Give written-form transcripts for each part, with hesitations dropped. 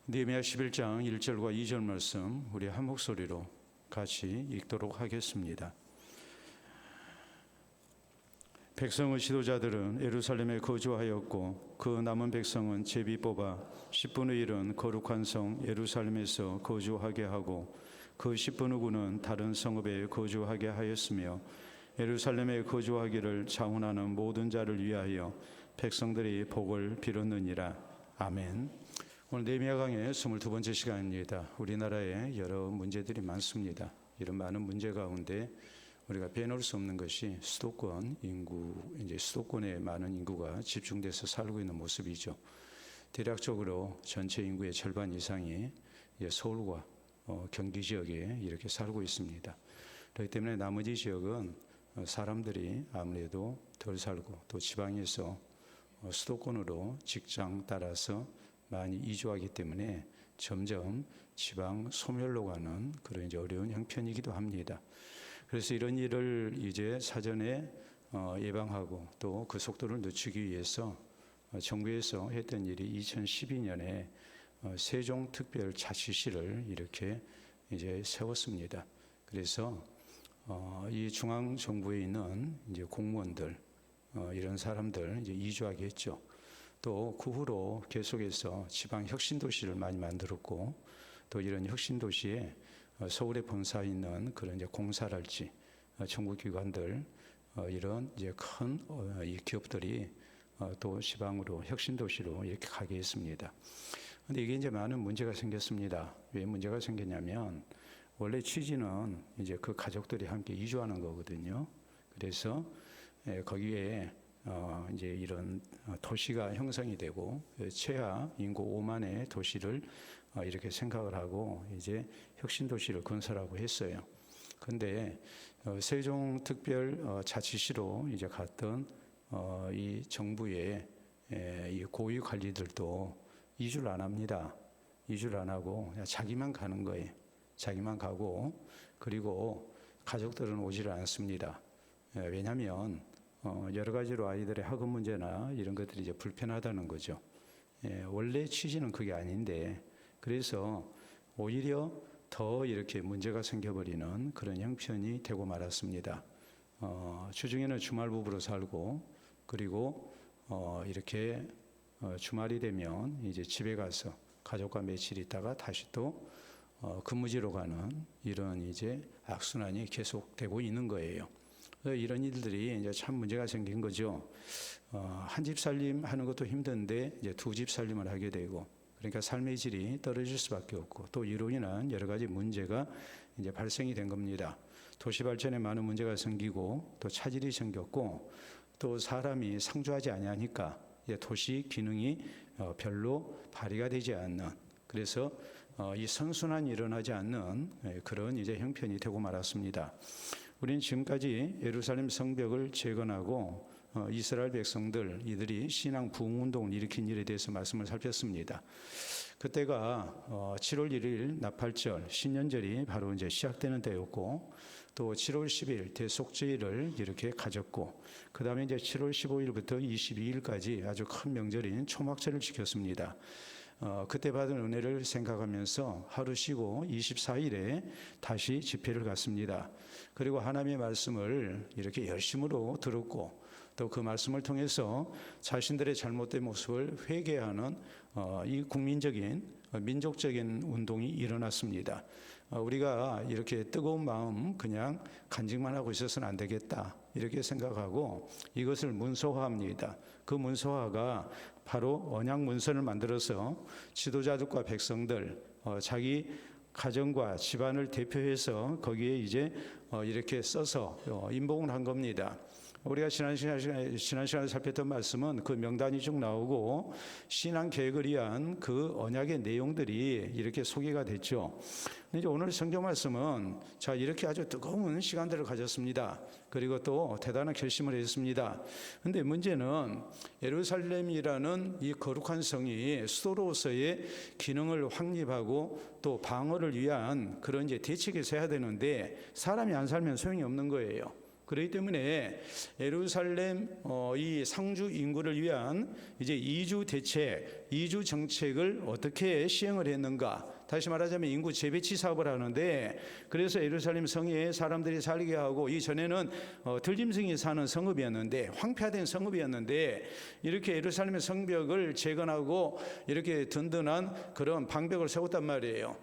느헤미야 11장 1절과 2절 말씀 우리 한 목소리로 같이 읽도록 하겠습니다. 백성의 지도자들은 예루살렘에 거주하였고 그 남은 백성은 제비 뽑아 10분의 1은 거룩한 성 예루살렘에서 거주하게 하고 그 10분의 9는 다른 성읍에 거주하게 하였으며 예루살렘에 거주하기를 자원하는 모든 자를 위하여 백성들이 복을 빌었느니라. 아멘. 오늘 느헤미야 강의 22번째 시간입니다. 우리나라에 여러 문제들이 많습니다. 이런 많은 문제 가운데 우리가 빼놓을 수 없는 것이 수도권 인구, 이제 수도권에 많은 인구가 집중돼서 살고 있는 모습이죠. 대략적으로 전체 인구의 절반 이상이 서울과 경기 지역에 이렇게 살고 있습니다. 그렇기 때문에 나머지 지역은 사람들이 아무래도 덜 살고 또 지방에서 수도권으로 직장 따라서 많이 이주하기 때문에 점점 지방 소멸로 가는 그런 이제 어려운 형편이기도 합니다. 그래서 이런 일을 이제 사전에 예방하고 또 그 속도를 늦추기 위해서 정부에서 했던 일이 2012년에 세종특별자치시를 이렇게 이제 세웠습니다. 그래서 이 중앙 정부에 있는 이제 공무원들 이런 사람들 이제 이주하게 했죠. 또 그 후로 계속해서 지방 혁신도시를 많이 만들었고 또 이런 혁신도시에 서울에 본사 있는 그런 이제 공사랄지 정부기관들 이런 이제 큰 이 기업들이 또 지방으로 혁신도시로 이렇게 가게 했습니다. 그런데 이게 이제 많은 문제가 생겼습니다. 왜 문제가 생겼냐면 원래 취지는 이제 그 가족들이 함께 이주하는 거거든요. 그래서 거기에 이제 이런 도시가 형성이 되고 최하 인구 5만의 도시를 이렇게 생각을 하고 이제 혁신도시를 건설하고 했어요. 그런데 세종특별자치시로 이제 갔던 이 정부의 이 고위 관리들도 이주를 안 합니다. 이주를 안 하고 그냥 자기만 가는 거예요. 자기만 가고 그리고 가족들은 오지를 않습니다. 왜냐하면 여러 가지로 아이들의 학업 문제나 이런 것들이 이제 불편하다는 거죠. 원래 취지는 그게 아닌데 그래서 오히려 더 이렇게 문제가 생겨버리는 그런 형편이 되고 말았습니다. 주중에는 주말 부부로 살고 그리고 이렇게 주말이 되면 이제 집에 가서 가족과 며칠 있다가 다시 또 근무지로 가는 이런 이제 악순환이 계속되고 있는 거예요. 이런 일들이 이제 참 문제가 생긴 거죠. 한 집 살림 하는 것도 힘든데 이제 두 집 살림을 하게 되고 그러니까 삶의 질이 떨어질 수밖에 없고 또 이로 인한 여러 가지 문제가 이제 발생이 된 겁니다. 도시 발전에 많은 문제가 생기고 또 차질이 생겼고 또 사람이 상주하지 아니하니까 도시 기능이 별로 발휘가 되지 않는 그래서 이 선순환이 일어나지 않는 그런 이제 형편이 되고 말았습니다. 우리는 지금까지 예루살렘 성벽을 재건하고 이스라엘 백성들 이들이 신앙 부흥운동을 일으킨 일에 대해서 말씀을 살폈습니다. 그때가 7월 1일 나팔절 신년절이 바로 이제 시작되는 때였고 또 7월 10일 대속죄일을 이렇게 가졌고 그 다음에 이제 7월 15일부터 22일까지 아주 큰 명절인 초막절을 지켰습니다. 그때 받은 은혜를 생각하면서 하루 쉬고 24일에 다시 집회를 갔습니다. 그리고 하나님의 말씀을 이렇게 열심으로 들었고 또 그 말씀을 통해서 자신들의 잘못된 모습을 회개하는 이 국민적인 민족적인 운동이 일어났습니다. 우리가 이렇게 뜨거운 마음 그냥 간직만 하고 있어서는 안 되겠다 이렇게 생각하고 이것을 문서화합니다. 그 문서화가 바로 언약 문서를 만들어서 지도자들과 백성들 자기 가정과 집안을 대표해서 거기에 이제 이렇게 써서 임봉을 한 겁니다. 우리가 지난 시간에 살폈던 말씀은 그 명단이 쭉 나오고 신앙 계획을 위한 그 언약의 내용들이 이렇게 소개가 됐죠. 근데 이제 오늘 성경 말씀은 자 이렇게 아주 뜨거운 시간들을 가졌습니다. 그리고 또 대단한 결심을 했습니다. 근데 문제는 예루살렘이라는 이 거룩한 성이 수도로서의 기능을 확립하고 또 방어를 위한 그런 이제 대책이 세야 되는데 사람이 안 살면 소용이 없는 거예요. 그렇기 때문에 예루살렘 이 상주 인구를 위한 이제 이주 대책, 이주 정책을 어떻게 시행을 했는가? 다시 말하자면 인구 재배치 사업을 하는데, 그래서 예루살렘 성에 사람들이 살게 하고, 이전에는 들짐승이 사는 성읍이었는데, 황폐화된 성읍이었는데, 이렇게 예루살렘의 성벽을 재건하고 이렇게 든든한 그런 방벽을 세웠단 말이에요.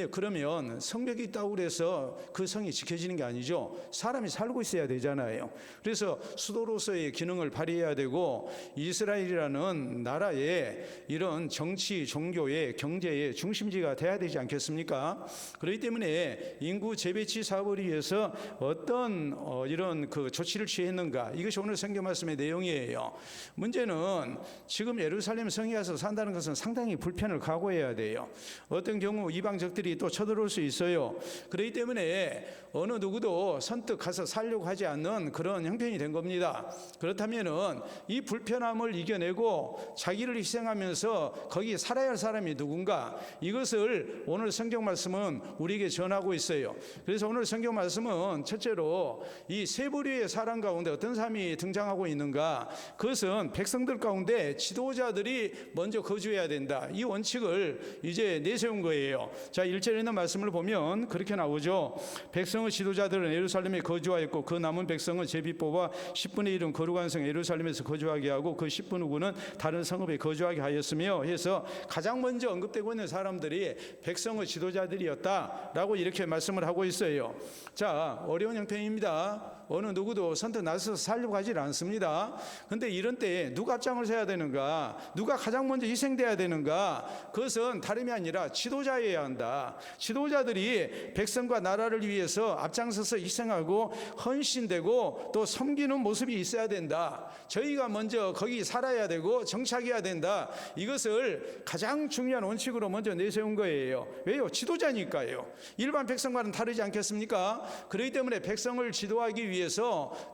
그러면 성벽이 있다고 해서 그 성이 지켜지는 게 아니죠. 사람이 살고 있어야 되잖아요. 그래서 수도로서의 기능을 발휘해야 되고, 이스라엘이라는 나라의 이런 정치, 종교의, 경제의 중심지가 돼야 되지 않겠습니까? 그렇기 때문에 인구 재배치 사업을 위해서 어떤 이런 그 조치를 취했는가, 이것이 오늘 성경 말씀의 내용이에요. 문제는 지금 예루살렘 성에 가서 산다는 것은 상당히 불편을 각오해야 돼요. 어떤 경우 이방적들이 또 쳐들어올 수 있어요. 그렇기 때문에 어느 누구도 선뜻 가서 살려고 하지 않는 그런 형편이 된 겁니다. 그렇다면은 이 불편함을 이겨내고 자기를 희생하면서 거기 살아야 할 사람이 누군가, 이것을 오늘 성경 말씀은 우리에게 전하고 있어요. 그래서 오늘 성경 말씀은 첫째로 이 세 부류의 사람 가운데 어떤 사람이 등장하고 있는가, 그것은 백성들 가운데 지도자들이 먼저 거주해야 된다, 이 원칙을 이제 내세운 거예요. 자, 1절에 있는 말씀을 보면 그렇게 나오죠. 백성의 지도자들은 예루살렘에 거주하였고 그 남은 백성은 제비 뽑아 10분의 1은 거룩한 성 예루살렘에서 거주하게 하고 그 10분의 9는 다른 성읍에 거주하게 하였으며 해서 가장 먼저 언급되고 있는 사람들이 백성의 지도자들이었다라고 이렇게 말씀을 하고 있어요. 자, 어려운 형편입니다. 어느 누구도 선뜻 나서서 살려고 하질 않습니다. 그런데 이런 때에 누가 앞장을 서야 되는가, 누가 가장 먼저 희생돼야 되는가, 그것은 다름이 아니라 지도자여야 한다. 지도자들이 백성과 나라를 위해서 앞장서서 희생하고 헌신되고 또 섬기는 모습이 있어야 된다. 저희가 먼저 거기 살아야 되고 정착해야 된다. 이것을 가장 중요한 원칙으로 먼저 내세운 거예요. 왜요? 지도자니까요. 일반 백성과는 다르지 않겠습니까? 그렇기 때문에 백성을 지도하기 위해서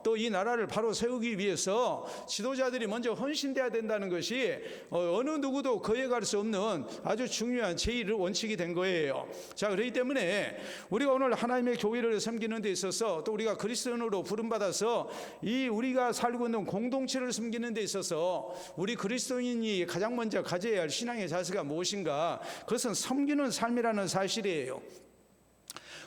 또 이 나라를 바로 세우기 위해서 지도자들이 먼저 헌신돼야 된다는 것이 어느 누구도 거역할 수 없는 아주 중요한 제1 원칙이 된 거예요. 자, 그렇기 때문에 우리가 오늘 하나님의 교회를 섬기는 데 있어서 또 우리가 그리스도인으로 부름받아서 이 우리가 살고 있는 공동체를 섬기는 데 있어서 우리 그리스도인이 가장 먼저 가져야 할 신앙의 자세가 무엇인가, 그것은 섬기는 삶이라는 사실이에요.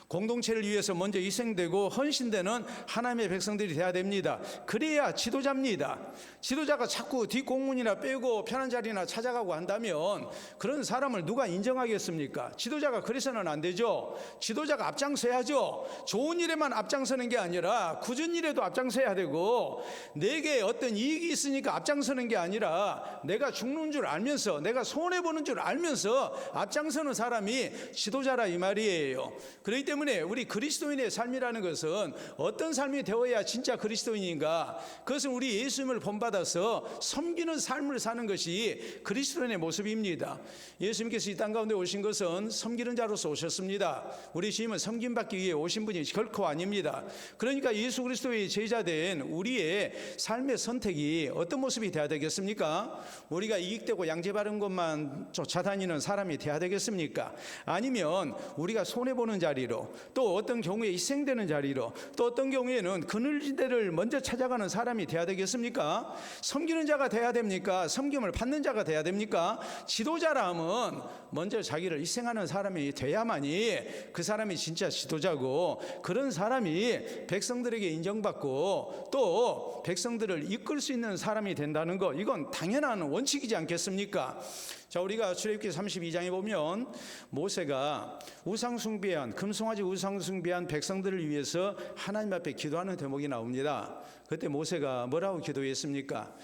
공동체를 위해서 먼저 희생되고 헌신되는 하나님의 백성들이 되어야 됩니다. 그래야 지도자입니다. 지도자가 자꾸 뒷공문이나 빼고 편한 자리나 찾아가고 한다면 그런 사람을 누가 인정하겠습니까? 지도자가 그래서는 안 되죠. 지도자가 앞장서야죠. 좋은 일에만 앞장서는 게 아니라 굳은 일에도 앞장서야 되고, 내게 어떤 이익이 있으니까 앞장서는 게 아니라 내가 죽는 줄 알면서, 내가 손해보는 줄 알면서 앞장서는 사람이 지도자라 이 말이에요. 그렇기 때문에 우리 그리스도인의 삶이라는 것은 어떤 삶이 되어야 진짜 그리스도인인가, 그것은 우리 예수님을 본받아서 섬기는 삶을 사는 것이 그리스도인의 모습입니다. 예수님께서 이 땅 가운데 오신 것은 섬기는 자로서 오셨습니다. 우리 주님은 섬김받기 위해 오신 분이 결코 아닙니다. 그러니까 예수 그리스도의 제자된 우리의 삶의 선택이 어떤 모습이 되어야 되겠습니까? 우리가 이익되고 양재바른 것만 쫓아다니는 사람이 되어야 되겠습니까? 아니면 우리가 손해보는 자리로, 또 어떤 경우에 희생되는 자리로, 또 어떤 경우에는 그늘지대를 먼저 찾아가는 사람이 되어야 되겠습니까? 섬기는 자가 되어야 됩니까? 섬김을 받는 자가 되어야 됩니까? 지도자라면 먼저 자기를 희생하는 사람이 돼야만이 그 사람이 진짜 지도자고, 그런 사람이 백성들에게 인정받고 또 백성들을 이끌 수 있는 사람이 된다는 것, 이건 당연한 원칙이지 않겠습니까? 자, 우리가 출애굽기 32장에 보면 모세가 우상숭배한, 금송아지 우상숭배한 백성들을 위해서 하나님 앞에 기도하는 대목이 나옵니다. 그때 모세가 뭐라고 기도했습니까?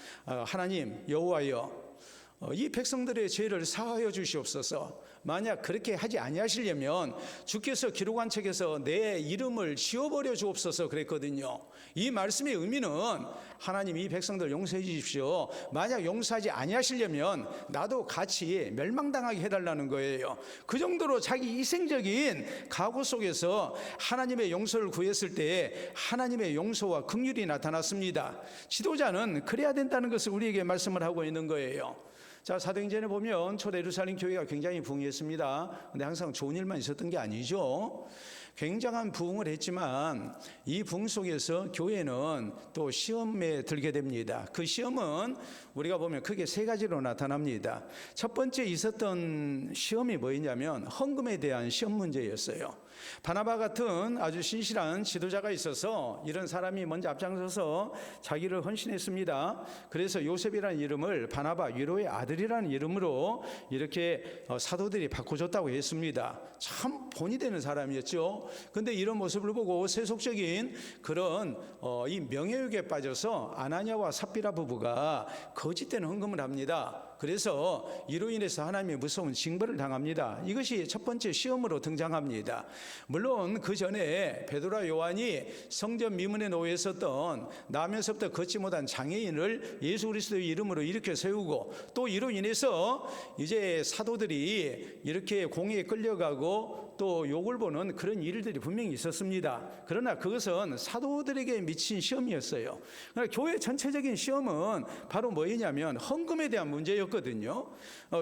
하나님 여호와여, 이 백성들의 죄를 사하여 주시옵소서. 만약 그렇게 하지 아니하시려면 주께서 기록한 책에서 내 이름을 지워버려 주옵소서 그랬거든요. 이 말씀의 의미는 하나님 이 백성들 용서해 주십시오. 만약 용서하지 아니하시려면 나도 같이 멸망당하게 해달라는 거예요. 그 정도로 자기 희생적인 각오 속에서 하나님의 용서를 구했을 때 하나님의 용서와 긍휼이 나타났습니다. 지도자는 그래야 된다는 것을 우리에게 말씀을 하고 있는 거예요. 자, 사도행전에 보면 초대 예루살렘 교회가 굉장히 부흥했습니다. 근데 항상 좋은 일만 있었던 게 아니죠. 굉장한 부흥을 했지만 이 부흥 속에서 교회는 또 시험에 들게 됩니다. 그 시험은 우리가 보면 크게 세 가지로 나타납니다. 첫 번째 있었던 시험이 뭐였냐면 헌금에 대한 시험 문제였어요. 바나바 같은 아주 신실한 지도자가 있어서 이런 사람이 먼저 앞장서서 자기를 헌신했습니다. 그래서 요셉이라는 이름을 바나바, 위로의 아들이라는 이름으로 이렇게 사도들이 바꿔줬다고 했습니다. 참 본이 되는 사람이었죠. 근데 이런 모습을 보고 세속적인 그런 이 명예욕에 빠져서 아나니아와 삽비라 부부가 거짓된 헌금을 합니다. 그래서 이로 인해서 하나님의 무서운 징벌을 당합니다. 이것이 첫 번째 시험으로 등장합니다. 물론 그 전에 베드로와 요한이 성전 미문에 놓여 있었던 나면서부터 걷지 못한 장애인을 예수 그리스도의 이름으로 일으켜 세우고, 또 이로 인해서 이제 사도들이 이렇게 공회에 끌려가고 또 욕을 보는 그런 일들이 분명히 있었습니다. 그러나 그것은 사도들에게 미친 시험이었어요. 그러나 교회 전체적인 시험은 바로 뭐였냐면 헌금에 대한 문제였거든요.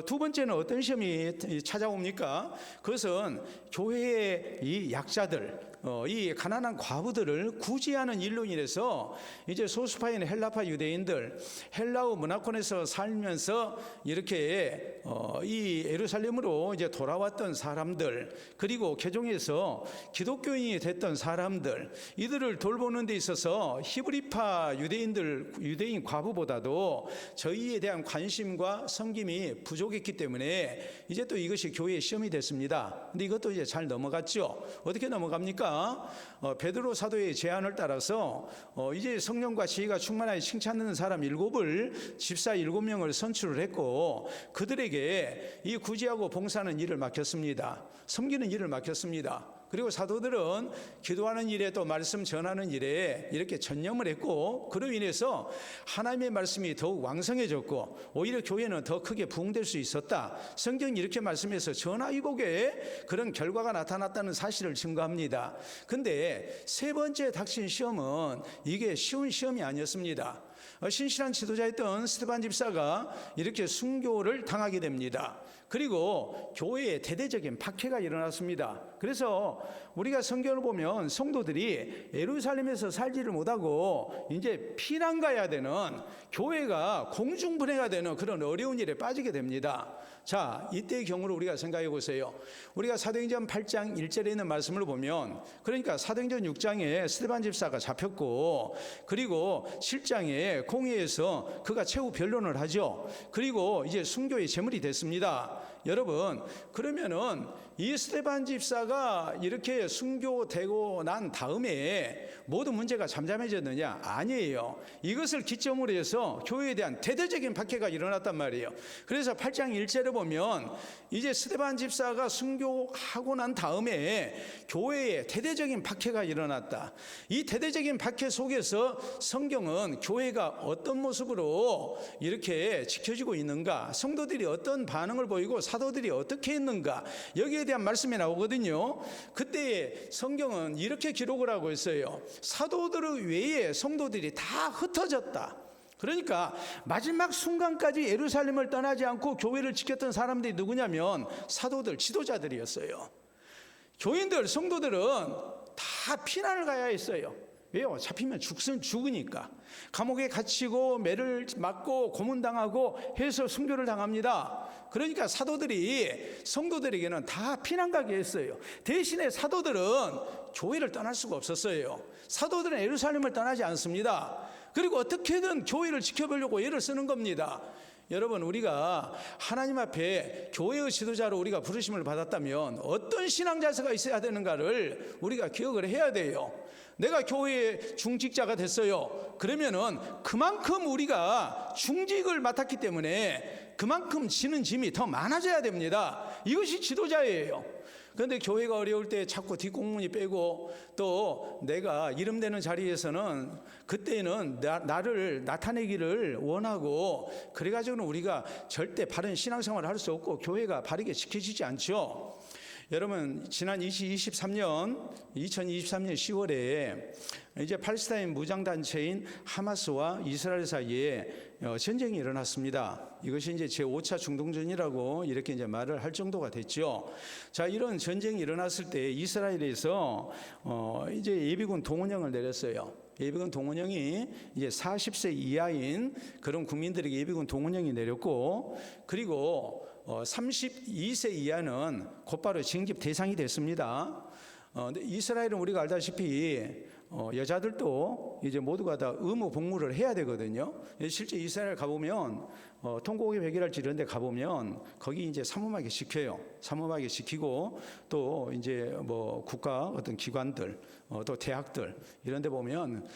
두 번째는 어떤 시험이 찾아옵니까? 그것은 교회의 이 약자들, 이 가난한 과부들을 구제하는 일로 인해서 이제 소수파인 헬라파 유대인들, 헬라어 문화권에서 살면서 이렇게 이 예루살렘으로 이제 돌아왔던 사람들, 그리고 개종해서 기독교인이 됐던 사람들, 이들을 돌보는 데 있어서 히브리파 유대인 과부보다도 저희에 대한 관심과 섬김이 부족했기 때문에 이제 또 이것이 교회의 시험이 됐습니다. 근데 이것도 이제 잘 넘어갔죠. 어떻게 넘어갑니까? 베드로 사도의 제안을 따라서 이제 성령과 지혜가 충만하여 칭찬하는 사람 7을 집사 7명을 선출을 했고, 그들에게 이 구제하고 봉사하는 일을 맡겼습니다. 섬기는 일을 맡겼습니다. 그리고 사도들은 기도하는 일에 또 말씀 전하는 일에 이렇게 전념을 했고, 그로 인해서 하나님의 말씀이 더욱 왕성해졌고 오히려 교회는 더 크게 부흥될 수 있었다. 성경이 이렇게 말씀해서 전화위복에 그런 결과가 나타났다는 사실을 증거합니다. 근데 세 번째 닥친 시험은 이게 쉬운 시험이 아니었습니다. 신실한 지도자였던 스데반 집사가 이렇게 순교를 당하게 됩니다. 그리고 교회에 대대적인 박해가 일어났습니다. 그래서 우리가 성경을 보면 성도들이 예루살렘에서 살지를 못하고 이제 피난 가야 되는, 교회가 공중분해가 되는 그런 어려운 일에 빠지게 됩니다. 자, 이때의 경우를 우리가 생각해 보세요. 우리가 사도행전 8장 1절에 있는 말씀을 보면, 그러니까 사도행전 6장에 스데반 집사가 잡혔고, 그리고 7장에 공회에서 그가 최후 변론을 하죠. 그리고 이제 순교의 제물이 됐습니다. 여러분, 그러면은 이 스데반 집사가 이렇게 순교되고 난 다음에 모든 문제가 잠잠해졌느냐? 아니에요. 이것을 기점으로 해서 교회에 대한 대대적인 박해가 일어났단 말이에요. 그래서 8장 1절에 보면 이제 스데반 집사가 순교하고 난 다음에 교회에 대대적인 박해가 일어났다. 이 대대적인 박해 속에서 성경은 교회가 어떤 모습으로 이렇게 지켜지고 있는가, 성도들이 어떤 반응을 보이고 사도들이 어떻게 했는가, 여기에 대한 말씀이 나오거든요. 그때 성경은 이렇게 기록을 하고 있어요. 사도들 외에 성도들이 다 흩어졌다. 그러니까 마지막 순간까지 예루살렘을 떠나지 않고 교회를 지켰던 사람들이 누구냐면 사도들, 지도자들이었어요. 교인들, 성도들은 다 피난을 가야 했어요. 왜요? 잡히면 죽으니까. 감옥에 갇히고 매를 맞고 고문당하고 해서 순교를 당합니다. 그러니까 사도들이 성도들에게는 다 피난 가게 했어요. 대신에 사도들은 교회를 떠날 수가 없었어요. 사도들은 예루살렘을 떠나지 않습니다. 그리고 어떻게든 교회를 지켜보려고 애를 쓰는 겁니다. 여러분, 우리가 하나님 앞에 교회의 지도자로 우리가 부르심을 받았다면 어떤 신앙 자세가 있어야 되는가를 우리가 기억을 해야 돼요. 내가 교회의 중직자가 됐어요. 그러면은 그만큼 우리가 중직을 맡았기 때문에 그만큼 지는 짐이 더 많아져야 됩니다. 이것이 지도자예요. 그런데 교회가 어려울 때 자꾸 뒷공문이 빼고, 또 내가 이름되는 자리에서는 그때는 나를 나타내기를 원하고, 그래가지고는 우리가 절대 바른 신앙생활을 할 수 없고 교회가 바르게 지켜지지 않죠. 여러분 지난 2023년 10월에 이제 팔레스타인 무장단체인 하마스와 이스라엘 사이에 전쟁이 일어났습니다. 이것이 이제 제5차 중동전이라고 이렇게 이제 말을 할 정도가 됐죠. 자, 이런 전쟁이 일어났을 때 이스라엘에서 이제 예비군 동원령을 내렸어요. 예비군 동원령이 이제 40세 이하인 그런 국민들에게 예비군 동원령이 내렸고, 그리고 32세 이하는 곧바로 징집 대상이 됐습니다. 근데 이스라엘은 우리가 알다시피 여자들도 이제 모두가 다 의무 복무를 해야 되거든요. 실제 이스라엘 가보면 통곡의 백이랄지 이런 데 가보면 거기 이제 삼엄하게 지켜요. 삼엄하게 지키고, 또 이제 뭐 국가 어떤 기관들, 또 대학들 이런 데 보면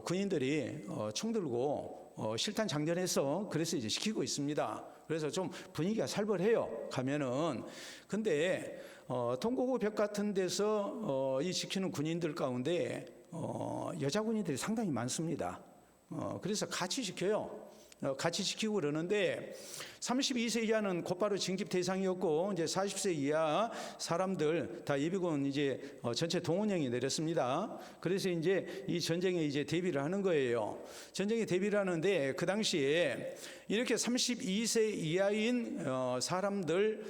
군인들이 총 들고 실탄 장전해서 그래서 이제 지키고 있습니다. 그래서 좀 분위기가 살벌해요, 가면은. 근데 통곡의 벽 같은 데서 이 지키는 군인들 가운데 여자 군인들이 상당히 많습니다. 그래서 같이 지켜요. 같이 지키고 그러는데 32세 이하는 곧바로 징집 대상이었고, 이제 40세 이하 사람들 다 예비군 이제 전체 동원령이 내렸습니다. 그래서 이제 이 전쟁에 이제 대비를 하는 거예요. 전쟁에 대비를 하는데 그 당시에 이렇게 32세 이하인 사람들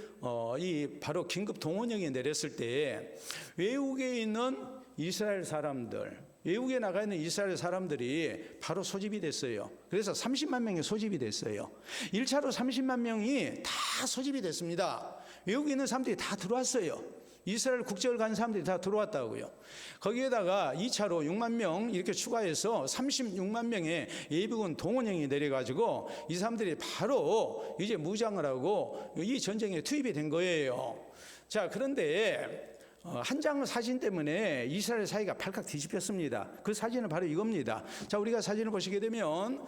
이 바로 긴급 동원령이 내렸을 때 외국에 있는 이스라엘 사람들, 외국에 나가 있는 이스라엘 사람들이 바로 소집이 됐어요. 그래서 30만 명이 소집이 됐어요. 1차로 30만 명이 다 소집이 됐습니다. 외국에 있는 사람들이 다 들어왔어요. 이스라엘 국적을 간 사람들이 다 들어왔다고요. 거기에다가 2차로 6만 명 이렇게 추가해서 36만 명의 예비군 동원령이 내려가지고 이 사람들이 바로 이제 무장을 하고 이 전쟁에 투입이 된 거예요. 자, 그런데 한 장 사진 때문에 이스라엘 사이가 발칵 뒤집혔습니다. 그 사진은 바로 이겁니다. 자, 우리가 사진을 보시게 되면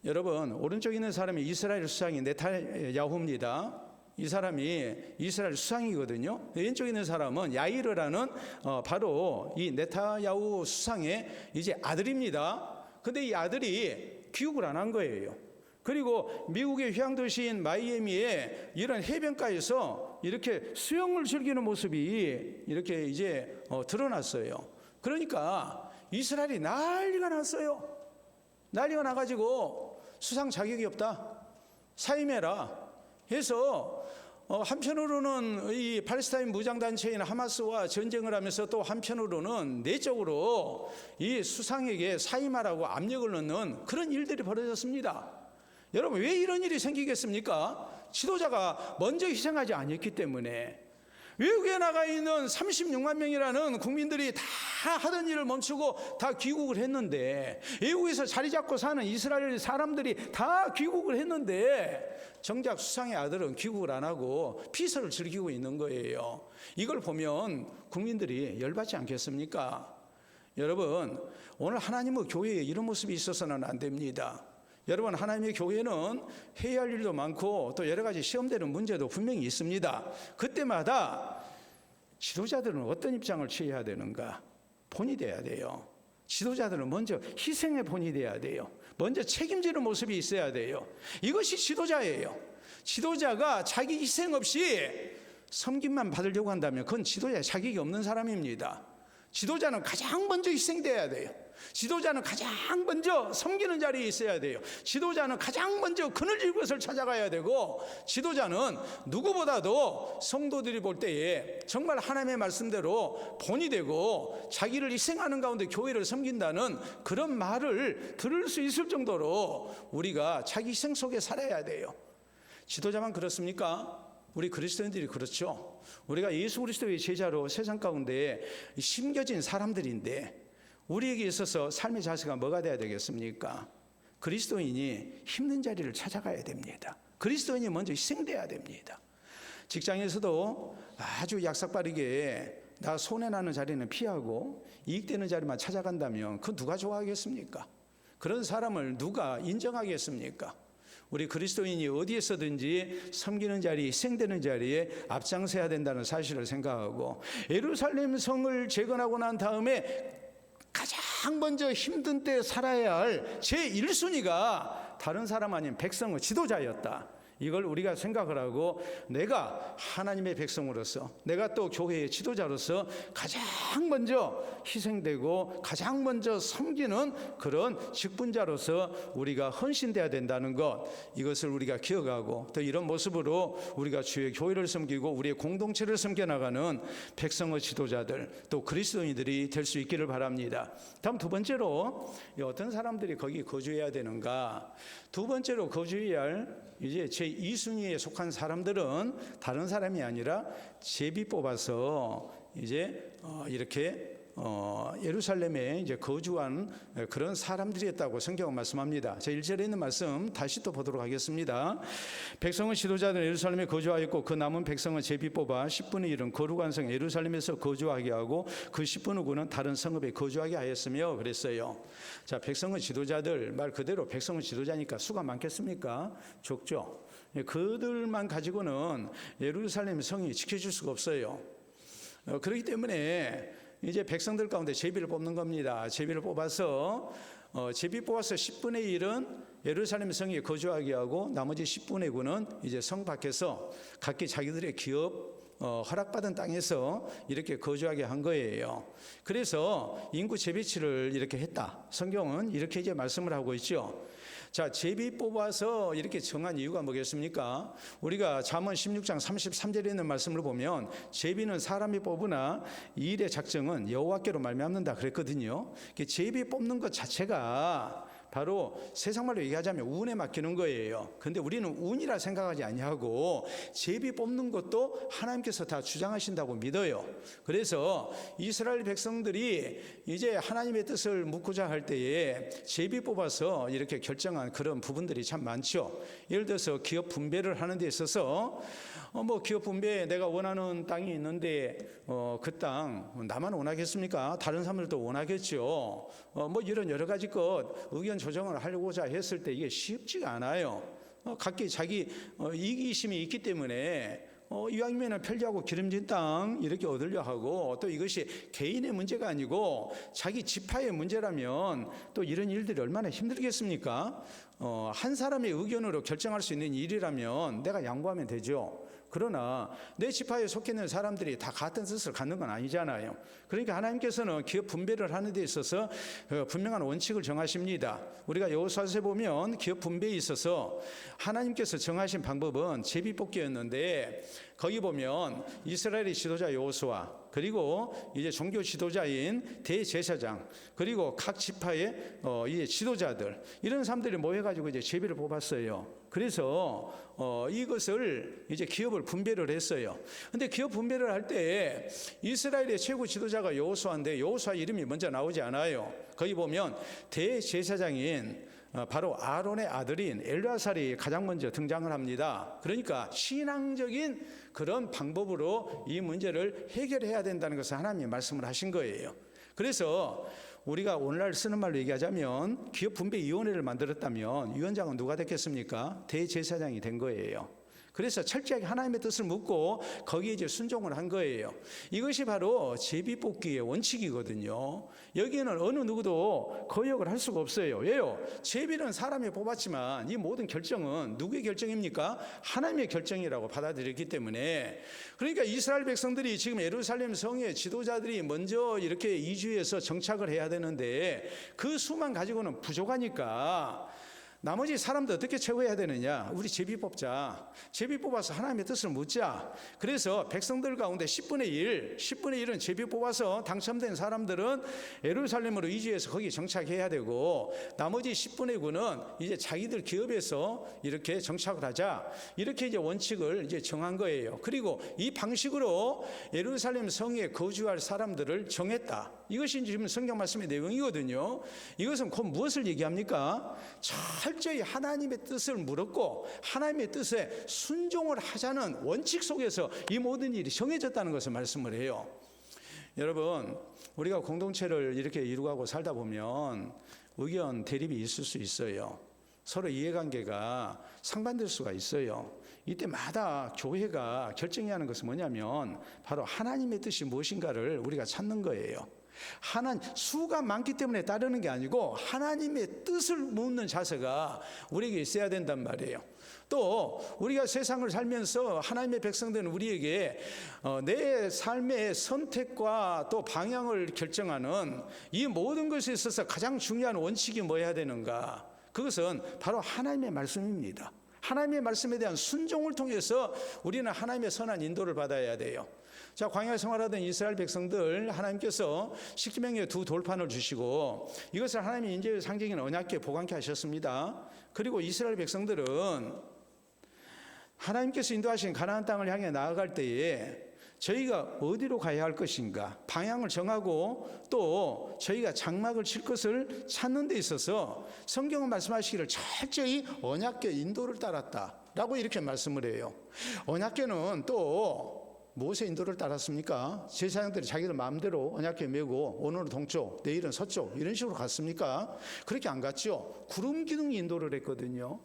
여러분, 오른쪽에 있는 사람이 이스라엘 수상이 네타야후입니다. 이 사람이 이스라엘 수상이거든요. 왼쪽에 있는 사람은 야이르라는 바로 이 네타야후 수상의 이제 아들입니다. 근데 이 아들이 귀국을 안 한 거예요. 그리고 미국의 휴양도시인 마이애미에 이런 해변가에서 이렇게 수영을 즐기는 모습이 이렇게 이제 드러났어요. 그러니까 이스라엘이 난리가 났어요. 난리가 나가지고 수상 자격이 없다, 사임해라 해서 한편으로는 이 팔레스타인 무장단체인 하마스와 전쟁을 하면서 또 한편으로는 내적으로 이 수상에게 사임하라고 압력을 넣는 그런 일들이 벌어졌습니다. 여러분, 왜 이런 일이 생기겠습니까? 지도자가 먼저 희생하지 않았기 때문에. 외국에 나가 있는 36만 명이라는 국민들이 다 하던 일을 멈추고 다 귀국을 했는데, 외국에서 자리 잡고 사는 이스라엘 사람들이 다 귀국을 했는데 정작 수상의 아들은 귀국을 안 하고 피서를 즐기고 있는 거예요. 이걸 보면 국민들이 열받지 않겠습니까? 여러분, 오늘 하나님의 교회에 이런 모습이 있어서는 안 됩니다. 여러분, 하나님의 교회는 회의할 일도 많고 또 여러 가지 시험되는 문제도 분명히 있습니다. 그때마다 지도자들은 어떤 입장을 취해야 되는가? 본이 돼야 돼요. 지도자들은 먼저 희생의 본이 돼야 돼요. 먼저 책임지는 모습이 있어야 돼요. 이것이 지도자예요. 지도자가 자기 희생 없이 섬김만 받으려고 한다면 그건 지도자의 자격이 없는 사람입니다. 지도자는 가장 먼저 희생돼야 돼요. 지도자는 가장 먼저 섬기는 자리에 있어야 돼요. 지도자는 가장 먼저 그늘질 곳을 찾아가야 되고, 지도자는 누구보다도 성도들이 볼 때에 정말 하나님의 말씀대로 본이 되고 자기를 희생하는 가운데 교회를 섬긴다는 그런 말을 들을 수 있을 정도로 우리가 자기 희생 속에 살아야 돼요. 지도자만 그렇습니까? 우리 그리스도인들이 그렇죠. 우리가 예수 그리스도의 제자로 세상 가운데 심겨진 사람들인데 우리에게 있어서 삶의 자세가 뭐가 돼야 되겠습니까? 그리스도인이 힘든 자리를 찾아가야 됩니다. 그리스도인이 먼저 희생돼야 됩니다. 직장에서도 아주 약삭빠르게 나 손해나는 자리는 피하고 이익되는 자리만 찾아간다면 그 누가 좋아하겠습니까? 그런 사람을 누가 인정하겠습니까? 우리 그리스도인이 어디에서든지 섬기는 자리, 희생되는 자리에 앞장서야 된다는 사실을 생각하고, 예루살렘 성을 재건하고 난 다음에 가장 먼저 힘든 때 살아야 할 제1순위가 다른 사람 아닌 백성의 지도자였다. 이걸 우리가 생각을 하고 내가 하나님의 백성으로서, 내가 또 교회의 지도자로서 가장 먼저 희생되고 가장 먼저 섬기는 그런 직분자로서 우리가 헌신돼야 된다는 것, 이것을 우리가 기억하고 또 이런 모습으로 우리가 주의 교회를 섬기고 우리의 공동체를 섬겨나가는 백성의 지도자들, 또 그리스도인들이 될 수 있기를 바랍니다. 다음 두 번째로 어떤 사람들이 거기 거주해야 되는가? 두 번째로 거주해야 할 이제 제2순위에 속한 사람들은 다른 사람이 아니라 제비 뽑아서 이제 이렇게 예루살렘에 이제 거주한 그런 사람들이었다고 성경은 말씀합니다. 자, 1절에 있는 말씀 다시 또 보도록 하겠습니다. 백성은 지도자들 예루살렘에 거주하였고 그 남은 백성은 제비 뽑아 10분의 1은 거룩한 성 예루살렘에서 거주하게 하고 그 10분의 9는 다른 성읍에 거주하게 하였으며 그랬어요. 자, 백성은 지도자들, 말 그대로 백성은 지도자니까 수가 많겠습니까? 적죠. 그들만 가지고는 예루살렘 성이 지켜질 수가 없어요. 그렇기 때문에 이제 백성들 가운데 제비를 뽑는 겁니다. 제비를 뽑아서 제비 뽑아서 10분의 1은 예루살렘 성에 거주하게 하고 나머지 10분의 9는 이제 성 밖에서 각기 자기들의 기업 허락받은 땅에서 이렇게 거주하게 한 거예요. 그래서 인구 재배치를 이렇게 했다. 성경은 이렇게 이제 말씀을 하고 있죠. 자, 제비 뽑아서 이렇게 정한 이유가 뭐겠습니까? 우리가 잠언 16장 33절에 있는 말씀을 보면 제비는 사람이 뽑으나 이 일의 작정은 여호와께로 말미암는다 그랬거든요. 제비 뽑는 것 자체가 바로 세상말로 얘기하자면 운에 맡기는 거예요. 근데 우리는 운이라 생각하지 아니하고 제비 뽑는 것도 하나님께서 다 주장하신다고 믿어요. 그래서 이스라엘 백성들이 이제 하나님의 뜻을 묻고자 할 때에 제비 뽑아서 이렇게 결정한 그런 부분들이 참 많죠. 예를 들어서 기업 분배를 하는 데 있어서 기업 분배에 내가 원하는 땅이 있는데 그 땅 나만 원하겠습니까? 다른 사람들도 원하겠죠. 이런 여러 가지 것 의견 조정을 하려고자 했을 때 이게 쉽지가 않아요. 각기 자기 이기심이 있기 때문에 이왕이면 편리하고 기름진 땅 이렇게 얻으려 하고, 또 이것이 개인의 문제가 아니고 자기 지파의 문제라면 또 이런 일들이 얼마나 힘들겠습니까? 한 사람의 의견으로 결정할 수 있는 일이라면 내가 양보하면 되죠. 그러나 내 지파에 속해 있는 사람들이 다 같은 뜻을 갖는 건 아니잖아요. 그러니까 하나님께서는 기업 분배를 하는 데 있어서 분명한 원칙을 정하십니다. 우리가 여호수아서에 보면 기업 분배에 있어서 하나님께서 정하신 방법은 제비 뽑기였는데, 거기 보면 이스라엘의 지도자 여호수아, 그리고 이제 종교 지도자인 대제사장, 그리고 각 지파의 이제 지도자들, 이런 사람들이 모여가지고 이제 제비를 뽑았어요. 그래서 이것을 이제 기업을 분배를 했어요. 근데 기업 분배를 할 때 이스라엘의 최고 지도자가 여호수아인데 여호수아 이름이 먼저 나오지 않아요. 거기 보면 대제사장인 바로 아론의 아들인 엘르아살이 가장 먼저 등장을 합니다. 그러니까 신앙적인 그런 방법으로 이 문제를 해결해야 된다는 것을 하나님이 말씀을 하신 거예요. 그래서 우리가 오늘날 쓰는 말로 얘기하자면 기업 분배 위원회를 만들었다면 위원장은 누가 됐겠습니까? 대제사장이 된 거예요. 그래서 철저하게 하나님의 뜻을 묻고 거기에 이제 순종을 한 거예요. 이것이 바로 제비 뽑기의 원칙이거든요. 여기에는 어느 누구도 거역을 할 수가 없어요. 왜요? 제비는 사람이 뽑았지만 이 모든 결정은 누구의 결정입니까? 하나님의 결정이라고 받아들였기 때문에. 그러니까 이스라엘 백성들이 지금 예루살렘 성의 지도자들이 먼저 이렇게 이주해서 정착을 해야 되는데 그 수만 가지고는 부족하니까 나머지 사람들 어떻게 채워야 되느냐? 우리 제비 뽑자. 제비 뽑아서 하나님의 뜻을 묻자. 그래서 백성들 가운데 10분의 1은 제비 뽑아서 당첨된 사람들은 예루살렘으로 이주해서 거기 정착해야 되고, 나머지 10분의 9는 이제 자기들 기업에서 이렇게 정착을 하자. 이렇게 이제 원칙을 이제 정한 거예요. 그리고 이 방식으로 예루살렘 성에 거주할 사람들을 정했다. 이것이 지금 성경 말씀의 내용이거든요. 이것은 곧 무엇을 얘기합니까? 철저히 하나님의 뜻을 물었고 하나님의 뜻에 순종을 하자는 원칙 속에서 이 모든 일이 정해졌다는 것을 말씀을 해요. 여러분, 우리가 공동체를 이렇게 이루고 살다 보면 의견 대립이 있을 수 있어요. 서로 이해관계가 상반될 수가 있어요. 이때마다 교회가 결정해야 하는 것은 뭐냐면 바로 하나님의 뜻이 무엇인가를 우리가 찾는 거예요. 수가 많기 때문에 따르는 게 아니고 하나님의 뜻을 묻는 자세가 우리에게 있어야 된단 말이에요. 또 우리가 세상을 살면서 하나님의 백성들은 우리에게 내 삶의 선택과 또 방향을 결정하는 이 모든 것에 있어서 가장 중요한 원칙이 뭐여야 되는가? 그것은 바로 하나님의 말씀입니다. 하나님의 말씀에 대한 순종을 통해서 우리는 하나님의 선한 인도를 받아야 돼요. 자, 광야 생활하던 이스라엘 백성들, 하나님께서 십계명의 두 돌판을 주시고 이것을 하나님의 인재의 상징인 언약궤에 보관케 하셨습니다. 그리고 이스라엘 백성들은 하나님께서 인도하신 가나안 땅을 향해 나아갈 때에 저희가 어디로 가야 할 것인가, 방향을 정하고 또 저희가 장막을 칠 것을 찾는 데 있어서 성경은 말씀하시기를 철저히 언약궤 인도를 따랐다라고 이렇게 말씀을 해요. 언약궤는 또 무엇의 인도를 따랐습니까? 제사장들이 자기들 마음대로 언약궤 메고 오늘은 동쪽, 내일은 서쪽 이런 식으로 갔습니까? 그렇게 안 갔죠. 구름 기둥이 인도를 했거든요.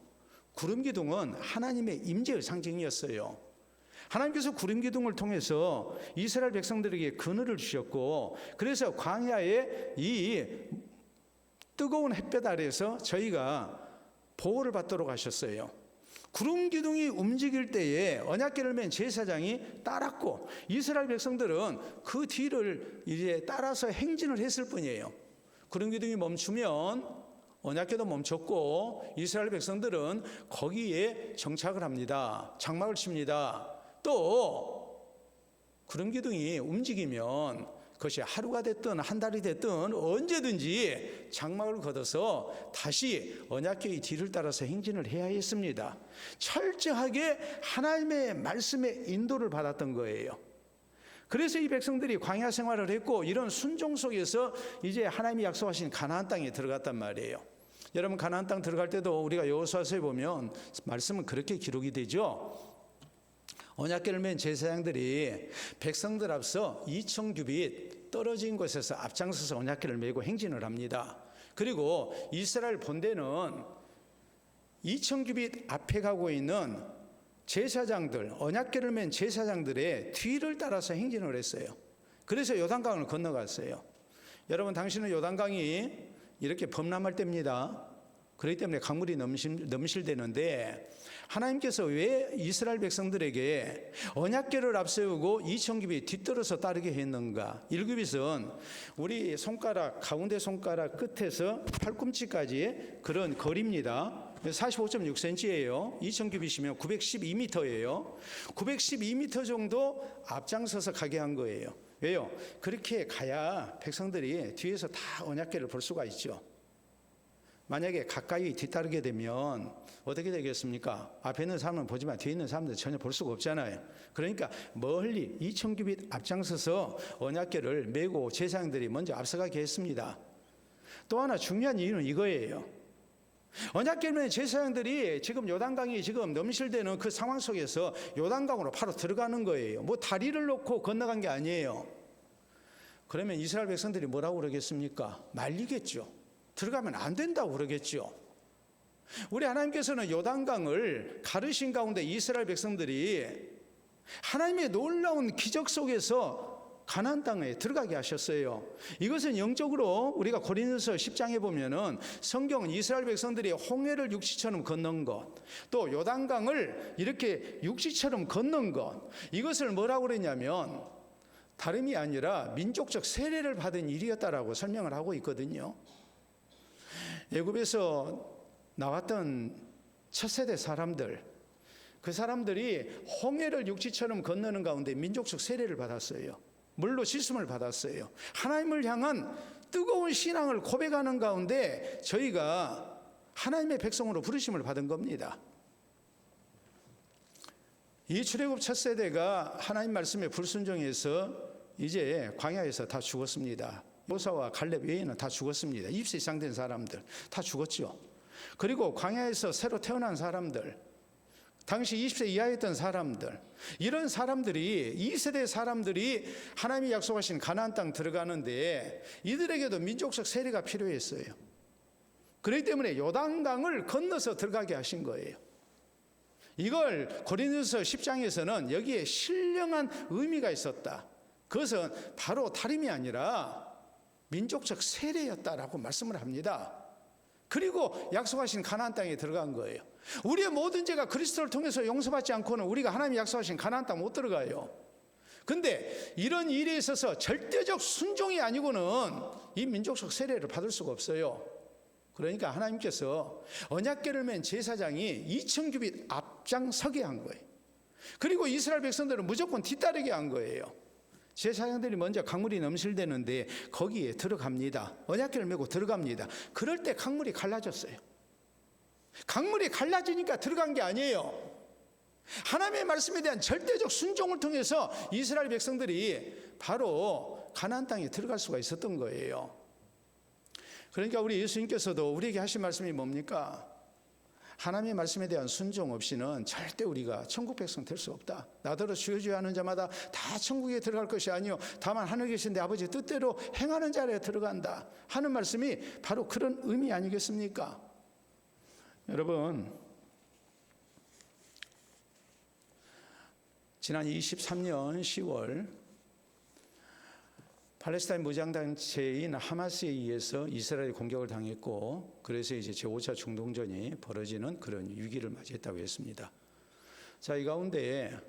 구름 기둥은 하나님의 임재의 상징이었어요. 하나님께서 구름 기둥을 통해서 이스라엘 백성들에게 그늘을 주셨고, 그래서 광야의 이 뜨거운 햇볕 아래에서 저희가 보호를 받도록 하셨어요. 구름 기둥이 움직일 때에 언약궤를 맨 제사장이 따랐고 이스라엘 백성들은 그 뒤를 이제 따라서 행진을 했을 뿐이에요. 구름 기둥이 멈추면 언약궤도 멈췄고 이스라엘 백성들은 거기에 정착을 합니다. 장막을 칩니다. 또 구름 기둥이 움직이면 그것이 하루가 됐든 한 달이 됐든 언제든지 장막을 걷어서 다시 언약궤의 뒤를 따라서 행진을 해야 했습니다. 철저하게 하나님의 말씀의 인도를 받았던 거예요. 그래서 이 백성들이 광야 생활을 했고 이런 순종 속에서 이제 하나님이 약속하신 가나안 땅에 들어갔단 말이에요. 여러분, 가나안 땅 들어갈 때도 우리가 여호수아서에 보면 말씀은 그렇게 기록이 되죠. 언약궤를 맨 제사장들이 백성들 앞서 2,000규빗 떨어진 곳에서 앞장서서 언약궤를 메고 행진을 합니다. 그리고 이스라엘 본대는 2,000규빗 앞에 가고 있는 제사장들, 언약궤를 맨 제사장들의 뒤를 따라서 행진을 했어요. 그래서 요단강을 건너갔어요. 여러분, 당신은 요단강이 이렇게 범람할 때입니다. 그렇기 때문에 강물이 넘실대는데 하나님께서 왜 이스라엘 백성들에게 언약궤를 앞세우고 2,000규빗 뒤떨어서 따르게 했는가? 1규빗은 우리 손가락, 가운데 손가락 끝에서 팔꿈치까지의 그런 거리입니다. 45.6cm예요. 2,000규빗이면 912m예요. 912m 정도 앞장서서 가게 한 거예요. 왜요? 그렇게 가야 백성들이 뒤에서 다 언약궤를 볼 수가 있죠. 만약에 가까이 뒤따르게 되면 어떻게 되겠습니까? 앞에 있는 사람은 보지만 뒤에 있는 사람들은 전혀 볼 수가 없잖아요. 그러니까 멀리 2,000규빗 앞장서서 언약궤를 메고 제사장들이 먼저 앞서가게 했습니다. 또 하나 중요한 이유는 이거예요. 언약궤는 제사장들이 지금 요단강이 지금 넘실대는 그 상황 속에서 요단강으로 바로 들어가는 거예요. 뭐 다리를 놓고 건너간 게 아니에요. 그러면 이스라엘 백성들이 뭐라고 그러겠습니까? 말리겠죠. 들어가면 안 된다고 그러겠죠. 우리 하나님께서는 요단강을 가르신 가운데 이스라엘 백성들이 하나님의 놀라운 기적 속에서 가나안 땅에 들어가게 하셨어요. 이것은 영적으로 우리가 고린도서 10장에 보면은 성경은 이스라엘 백성들이 홍해를 육지처럼 건넌 것, 또 요단강을 이렇게 육지처럼 건넌 것, 이것을 뭐라고 그랬냐면 다름이 아니라 민족적 세례를 받은 일이었다라고 설명을 하고 있거든요. 애굽에서 나왔던 첫 세대 사람들, 그 사람들이 홍해를 육지처럼 건너는 가운데 민족적 세례를 받았어요. 물로 씻음을 받았어요. 하나님을 향한 뜨거운 신앙을 고백하는 가운데 저희가 하나님의 백성으로 부르심을 받은 겁니다. 이 출애굽 첫 세대가 하나님 말씀에 불순종해서 이제 광야에서 다 죽었습니다. 모사와 갈렙 외에는 다 죽었습니다. 20세 이상 된 사람들 다 죽었죠. 그리고 광야에서 새로 태어난 사람들, 당시 20세 이하였던 사람들, 이런 사람들이, 이 세대 사람들이 하나님이 약속하신 가나안 땅 들어가는데 이들에게도 민족적 세례가 필요했어요. 그렇기 때문에 요단강을 건너서 들어가게 하신 거예요. 이걸 고린도서 10장에서는 여기에 신령한 의미가 있었다. 그것은 바로 다름이 아니라 민족적 세례였다라고 말씀을 합니다. 그리고 약속하신 가나안 땅에 들어간 거예요. 우리의 모든 죄가 그리스도를 통해서 용서받지 않고는 우리가 하나님이 약속하신 가나안 땅 못 들어가요. 근데 이런 일에 있어서 절대적 순종이 아니고는 이 민족적 세례를 받을 수가 없어요. 그러니까 하나님께서 언약궤를 맨 제사장이 2000규빗 앞장서게 한 거예요. 그리고 이스라엘 백성들은 무조건 뒤따르게 한 거예요. 제사장들이 먼저 강물이 넘실대는데 거기에 들어갑니다. 언약궤를 메고 들어갑니다. 그럴 때 강물이 갈라졌어요. 강물이 갈라지니까 들어간 게 아니에요. 하나님의 말씀에 대한 절대적 순종을 통해서 이스라엘 백성들이 바로 가나안 땅에 들어갈 수가 있었던 거예요. 그러니까 우리 예수님께서도 우리에게 하신 말씀이 뭡니까? 하나님의 말씀에 대한 순종 없이는 절대 우리가 천국 백성 될 수 없다. 나더러 주여 주여 하는 자마다 다 천국에 들어갈 것이 아니요 다만 하늘에 계신 내 아버지 뜻대로 행하는 자에 들어간다 하는 말씀이 바로 그런 의미 아니겠습니까? 여러분, 지난 23년 10월 팔레스타인 무장단체인 하마스에 의해서 이스라엘이 공격을 당했고, 그래서 이제 제5차 중동전이 벌어지는 그런 위기를 맞이했다고 했습니다. 자, 이 가운데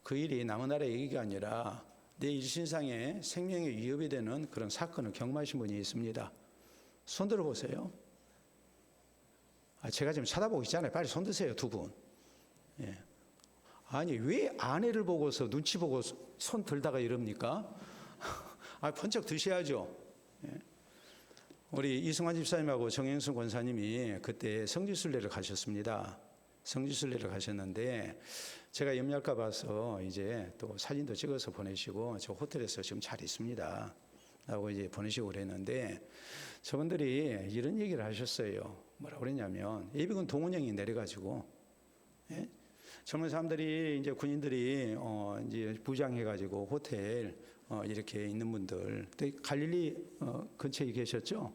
그 일이 남은 나라의 얘기가 아니라 내 일신상의 생명에 위협이 되는 그런 사건을 경험하신 분이 있습니다. 손 들어보세요. 제가 지금 쳐다보고 있잖아요. 빨리 손 드세요, 두 분. 예. 아니, 왜 아내를 보고서 눈치 보고 손 들다가 이럽니까? 번쩍 드셔야죠. 예. 우리 이승환 집사님하고 정영순 권사님이 그때 성지순례를 가셨습니다. 성지순례를 가셨는데 제가 염려할까 봐서 이제 또 사진도 찍어서 보내시고 저 호텔에서 지금 잘 있습니다 라고 이제 보내시고 그랬는데 저분들이 이런 얘기를 하셨어요. 뭐라고 그랬냐면 예비군 동원령이 내려가지고, 예? 젊은 사람들이 이제 군인들이 이제 부장해가지고 호텔 이렇게 있는 분들, 갈릴리 근처에 계셨죠?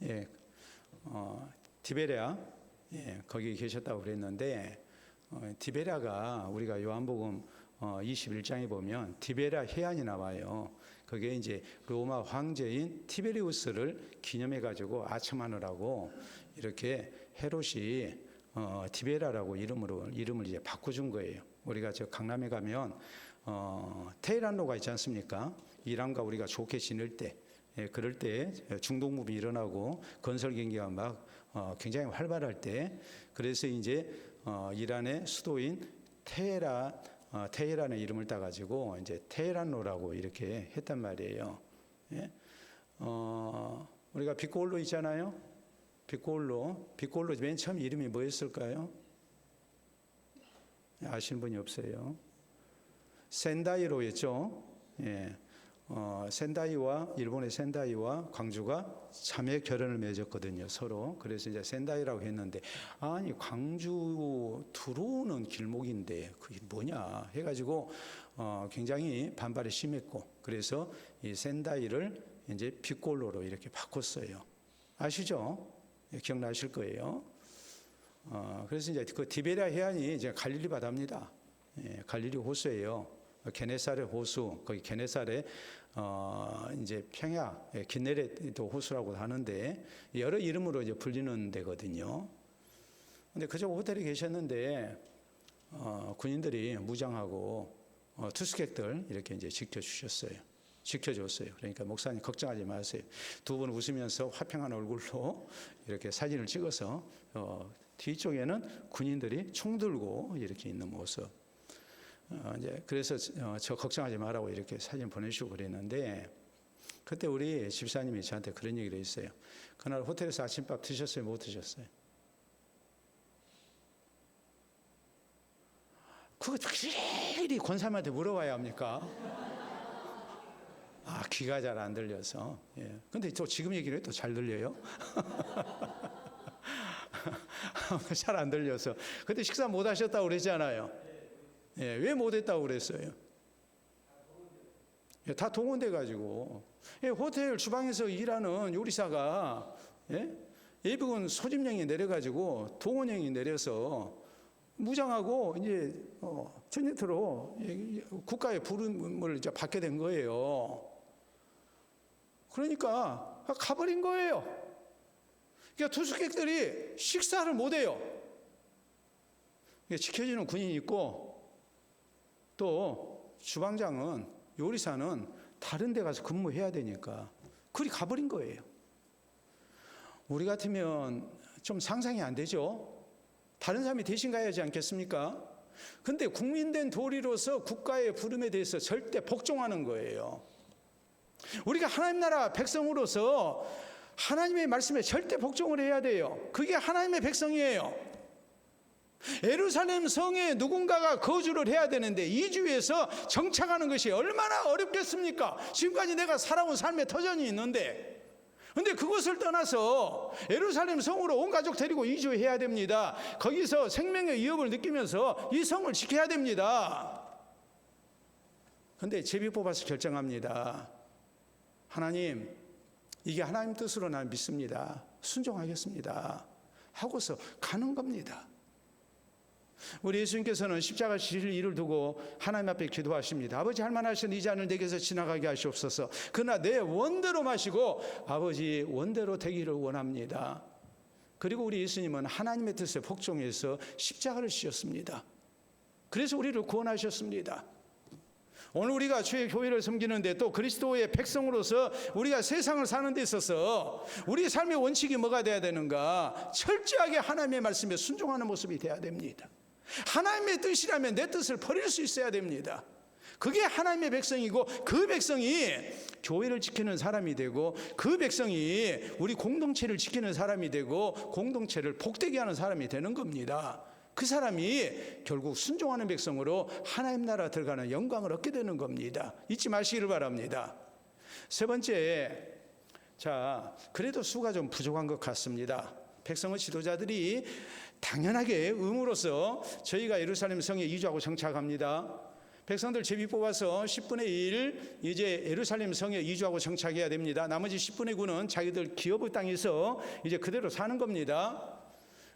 예, 디베랴, 예, 거기 계셨다고 그랬는데 디베랴가 우리가 요한복음 21장에 보면 디베랴 해안이 나와요. 그게 이제 로마 황제인 티베리우스를 기념해 가지고 아첨하느라고 이렇게 헤롯이 디베라라고 이름을 이제 바꿔준 거예요. 우리가 저 강남에 가면 테헤란로가 있지 않습니까? 이란과 우리가 좋게 지낼 때, 예, 그럴 때 중동부이 일어나고 건설 경기가 막 굉장히 활발할 때, 그래서 이제 이란의 수도인 테헤란의 이름을 따가지고 이제 테헤란로라고 이렇게 했단 말이에요. 예? 우리가 빛고울로 있잖아요. 빛고울로 맨 처음 이름이 뭐였을까요? 아시는 분이 없어요. 센다이로였죠. 예. 일본의 센다이와 광주가 자매 결연을 맺었거든요, 서로. 그래서 이제 센다이라고 했는데, 아니 광주 들어오는 길목인데 그게 뭐냐 해가지고 굉장히 반발이 심했고, 그래서 이 센다이를 이제 빛골로로 이렇게 바꿨어요. 아시죠? 예, 기억나실 거예요. 그래서 이제 그 디베랴 해안이 이제 갈릴리 바다입니다. 예, 갈릴리 호수예요. 게네사렛 호수, 거기 게네사렛 이제 평야, 긴네렛도 호수라고 하는데 여러 이름으로 이제 불리는 데거든요. 근데 그저 호텔에 계셨는데 군인들이 무장하고 투숙객들 이렇게 이제 지켜줬어요. 그러니까 목사님 걱정하지 마세요. 두 분 웃으면서 화평한 얼굴로 이렇게 사진을 찍어서 뒤쪽에는 군인들이 총 들고 이렇게 있는 모습. 이제 그래서 저 걱정하지 말라고 이렇게 사진 보내주고 그랬는데, 그때 우리 집사님이 저한테 그런 얘기를 했어요. 그날 호텔에서 아침밥 드셨어요? 못 드셨어요? 그거 일일이 권사님한테 물어봐야 합니까? 귀가 잘 안 들려서. 예. 근데 또 지금 얘기를 해도 잘 들려요? 잘 안 들려서. 그때 식사 못 하셨다고 그랬잖아요. 예, 왜 못했다고 그랬어요? 예, 다 동원돼 가지고, 예, 호텔 주방에서 일하는 요리사가, 예? 예비군 소집령이 내려가지고 동원령이 내려서 무장하고 이제 전쟁터로 국가의 부름을 이제 받게 된 거예요. 그러니까 가버린 거예요. 그러니까 투숙객들이 식사를 못해요. 지켜주는 군인이 있고 또 주방장은, 요리사는 다른 데 가서 근무해야 되니까 그리 가버린 거예요. 우리 같으면 좀 상상이 안 되죠. 다른 사람이 대신 가야 하지 않겠습니까? 근데 국민된 도리로서 국가의 부름에 대해서 절대 복종하는 거예요. 우리가 하나님 나라 백성으로서 하나님의 말씀에 절대 복종을 해야 돼요. 그게 하나님의 백성이에요. 예루살렘 성에 누군가가 거주를 해야 되는데 이주에서 정착하는 것이 얼마나 어렵겠습니까? 지금까지 내가 살아온 삶의 터전이 있는데, 근데 그것을 떠나서 예루살렘 성으로 온 가족 데리고 이주해야 됩니다. 거기서 생명의 위협을 느끼면서 이 성을 지켜야 됩니다. 근데 제비 뽑아서 결정합니다. 하나님, 이게 하나님 뜻으로 난 믿습니다. 순종하겠습니다. 하고서 가는 겁니다. 우리 예수님께서는 십자가 지실 일을 두고 하나님 앞에 기도하십니다. 아버지, 할만하신 이 잔을 내게서 지나가게 하시옵소서. 그러나 내 원대로 마시고 아버지 원대로 되기를 원합니다. 그리고 우리 예수님은 하나님의 뜻에 복종해서 십자가를 지셨습니다. 그래서 우리를 구원하셨습니다. 오늘 우리가 주의 교회를 섬기는데 또 그리스도의 백성으로서 우리가 세상을 사는 데 있어서 우리 삶의 원칙이 뭐가 돼야 되는가? 철저하게 하나님의 말씀에 순종하는 모습이 돼야 됩니다. 하나님의 뜻이라면 내 뜻을 버릴 수 있어야 됩니다. 그게 하나님의 백성이고, 그 백성이 교회를 지키는 사람이 되고, 그 백성이 우리 공동체를 지키는 사람이 되고, 공동체를 복되게 하는 사람이 되는 겁니다. 그 사람이 결국 순종하는 백성으로 하나님 나라 들어가는 영광을 얻게 되는 겁니다. 잊지 마시기를 바랍니다. 세 번째, 그래도 수가 좀 부족한 것 같습니다. 백성의 지도자들이 당연하게 의무로서 저희가 예루살렘 성에 이주하고 정착합니다. 백성들 제비 뽑아서 10분의 1 이제 예루살렘 성에 이주하고 정착해야 됩니다. 나머지 10분의 9는 자기들 기업의 땅에서 이제 그대로 사는 겁니다.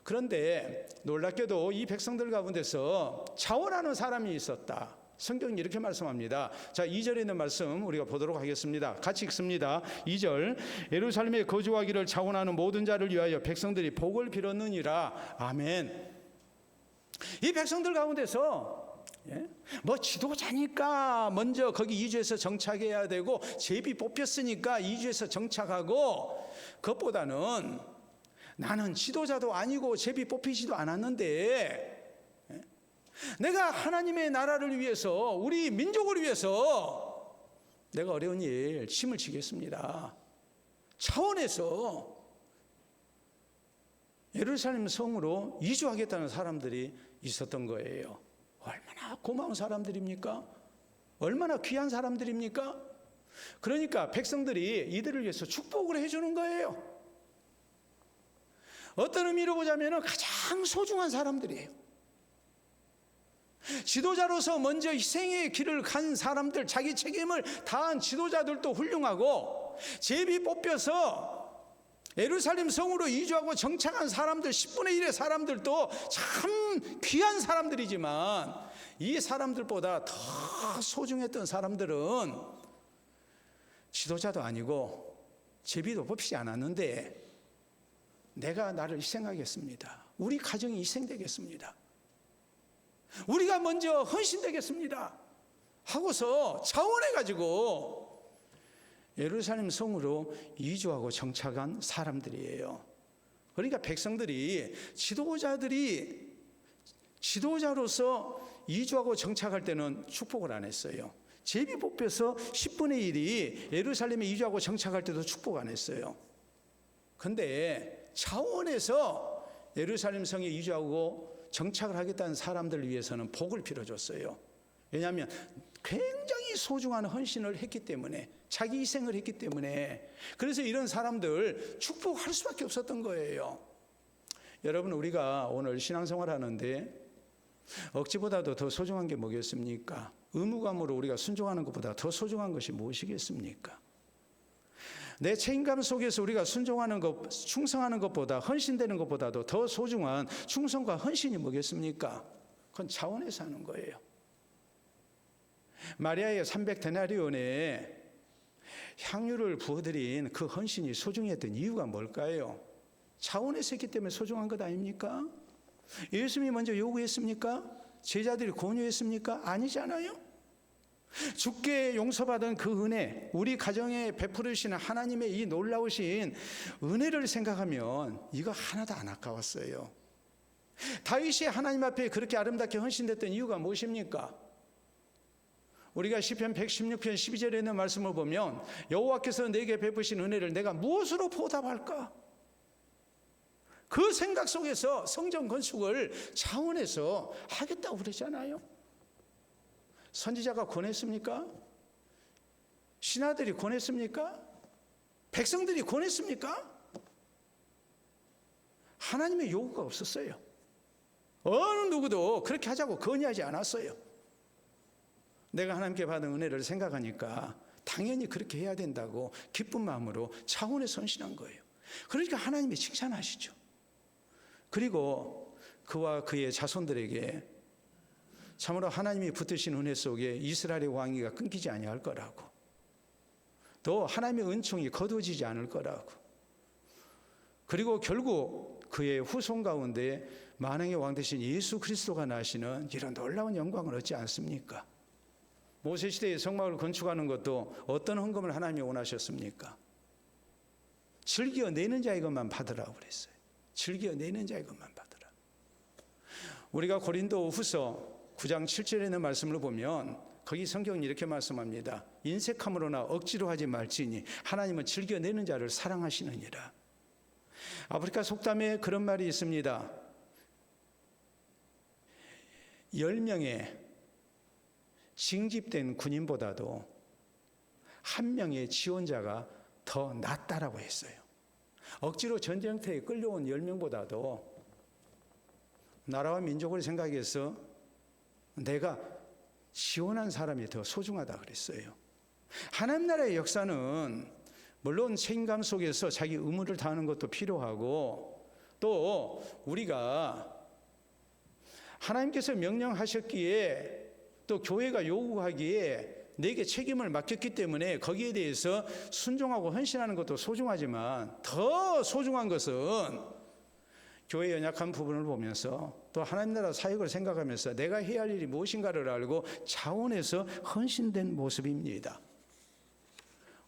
그런데 놀랍게도 이 백성들 가운데서 자원하는 사람이 있었다. 성경이 이렇게 말씀합니다. 2절에 있는 말씀 우리가 보도록 하겠습니다. 같이 읽습니다. 2절, 예루살렘에 거주하기를 자원하는 모든 자를 위하여 백성들이 복을 빌었느니라. 아멘. 이 백성들 가운데서 뭐 지도자니까 먼저 거기 이주해서 정착해야 되고, 제비 뽑혔으니까 이주해서 정착하고, 그것보다는 나는 지도자도 아니고 제비 뽑히지도 않았는데 내가 하나님의 나라를 위해서, 우리 민족을 위해서 내가 어려운 일 힘을 지겠습니다. 차원에서 예루살렘 성으로 이주하겠다는 사람들이 있었던 거예요. 얼마나 고마운 사람들입니까? 얼마나 귀한 사람들입니까? 그러니까 백성들이 이들을 위해서 축복을 해주는 거예요. 어떤 의미로 보자면 가장 소중한 사람들이에요. 지도자로서 먼저 희생의 길을 간 사람들, 자기 책임을 다한 지도자들도 훌륭하고, 제비 뽑혀서 예루살렘 성으로 이주하고 정착한 사람들, 10분의 1의 사람들도 참 귀한 사람들이지만, 이 사람들보다 더 소중했던 사람들은 지도자도 아니고 제비도 뽑히지 않았는데 내가 나를 희생하겠습니다. 우리 가정이 희생되겠습니다. 우리가 먼저 헌신되겠습니다 하고서 자원해가지고 예루살렘 성으로 이주하고 정착한 사람들이에요. 그러니까 백성들이 지도자로서 이주하고 정착할 때는 축복을 안 했어요. 제비 뽑혀서 10분의 1이 예루살렘에 이주하고 정착할 때도 축복 안 했어요. 근데 차원에서 예루살렘 성에 이주하고 정착을 하겠다는 사람들을 위해서는 복을 빌어줬어요. 왜냐하면 굉장히 소중한 헌신을 했기 때문에, 자기 희생을 했기 때문에. 그래서 이런 사람들 축복할 수밖에 없었던 거예요. 여러분, 우리가 오늘 신앙생활 하는데 억지보다도 더 소중한 게 뭐겠습니까? 의무감으로 우리가 순종하는 것보다 더 소중한 것이 무엇이겠습니까? 내 책임감 속에서 우리가 순종하는 것, 충성하는 것보다, 헌신되는 것보다도 더 소중한 충성과 헌신이 뭐겠습니까? 그건 차원에서 하는 거예요. 마리아의 300데나리온에 향유를 부어드린 그 헌신이 소중했던 이유가 뭘까요? 차원에서 했기 때문에 소중한 것 아닙니까? 예수님이 먼저 요구했습니까? 제자들이 권유했습니까? 아니잖아요. 주께 용서받은 그 은혜, 우리 가정에 베풀으시는 하나님의 이 놀라우신 은혜를 생각하면 이거 하나도 안 아까웠어요. 다윗이 하나님 앞에 그렇게 아름답게 헌신됐던 이유가 무엇입니까? 우리가 시편 116편 12절에 있는 말씀을 보면 여호와께서 내게 베푸신 은혜를 내가 무엇으로 보답할까? 그 생각 속에서 성전 건축을 차원에서 하겠다고 그러잖아요. 선지자가 권했습니까? 신하들이 권했습니까? 백성들이 권했습니까? 하나님의 요구가 없었어요. 어느 누구도 그렇게 하자고 건의하지 않았어요. 내가 하나님께 받은 은혜를 생각하니까 당연히 그렇게 해야 된다고 기쁜 마음으로 차원에서 헌신한 거예요. 그러니까 하나님이 칭찬하시죠. 그리고 그와 그의 자손들에게 참으로 하나님이 붙드신 은혜 속에 이스라엘의 왕위가 끊기지 아니할 거라고, 또 하나님의 은총이 거두어지지 않을 거라고, 그리고 결국 그의 후손 가운데 만왕의 왕 되신 예수 그리스도가 나시는 이런 놀라운 영광을 얻지 않습니까? 모세 시대의 성막을 건축하는 것도 어떤 헌금을 하나님이 원하셨습니까? 즐겨내는 자의 것만 받으라고 그랬어요. 즐겨내는 자의 것만 받으라. 우리가 고린도 후서 9장 7절에 있는 말씀을 보면 거기 성경이 이렇게 말씀합니다. 인색함으로나 억지로 하지 말지니 하나님은 즐겨내는 자를 사랑하시느니라. 아프리카 속담에 그런 말이 있습니다. 10명의 징집된 군인보다도 1명의 지원자가 더 낫다라고 했어요. 억지로 전쟁터에 끌려온 10명보다도 나라와 민족을 생각해서 내가 지원한 사람이 더 소중하다 그랬어요. 하나님 나라의 역사는 물론 책임감 속에서 자기 의무를 다하는 것도 필요하고, 또 우리가 하나님께서 명령하셨기에 또 교회가 요구하기에 내게 책임을 맡겼기 때문에 거기에 대해서 순종하고 헌신하는 것도 소중하지만, 더 소중한 것은 교회의 연약한 부분을 보면서 또 하나님 나라 사역을 생각하면서 내가 해야 할 일이 무엇인가를 알고 차원에서 헌신된 모습입니다.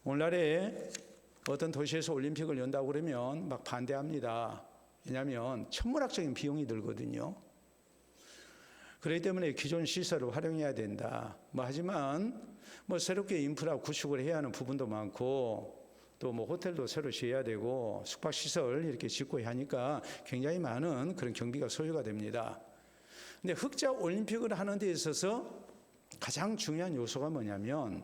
오늘날에 어떤 도시에서 올림픽을 연다고 그러면 막 반대합니다. 왜냐하면 천문학적인 비용이 들거든요. 그렇기 때문에 기존 시설을 활용해야 된다. 하지만 새롭게 인프라 구축을 해야 하는 부분도 많고, 또 호텔도 새로 지어야 되고 숙박시설 이렇게 짓고 하니까 굉장히 많은 그런 경비가 소요가 됩니다. 근데 흑자 올림픽을 하는 데 있어서 가장 중요한 요소가 뭐냐면,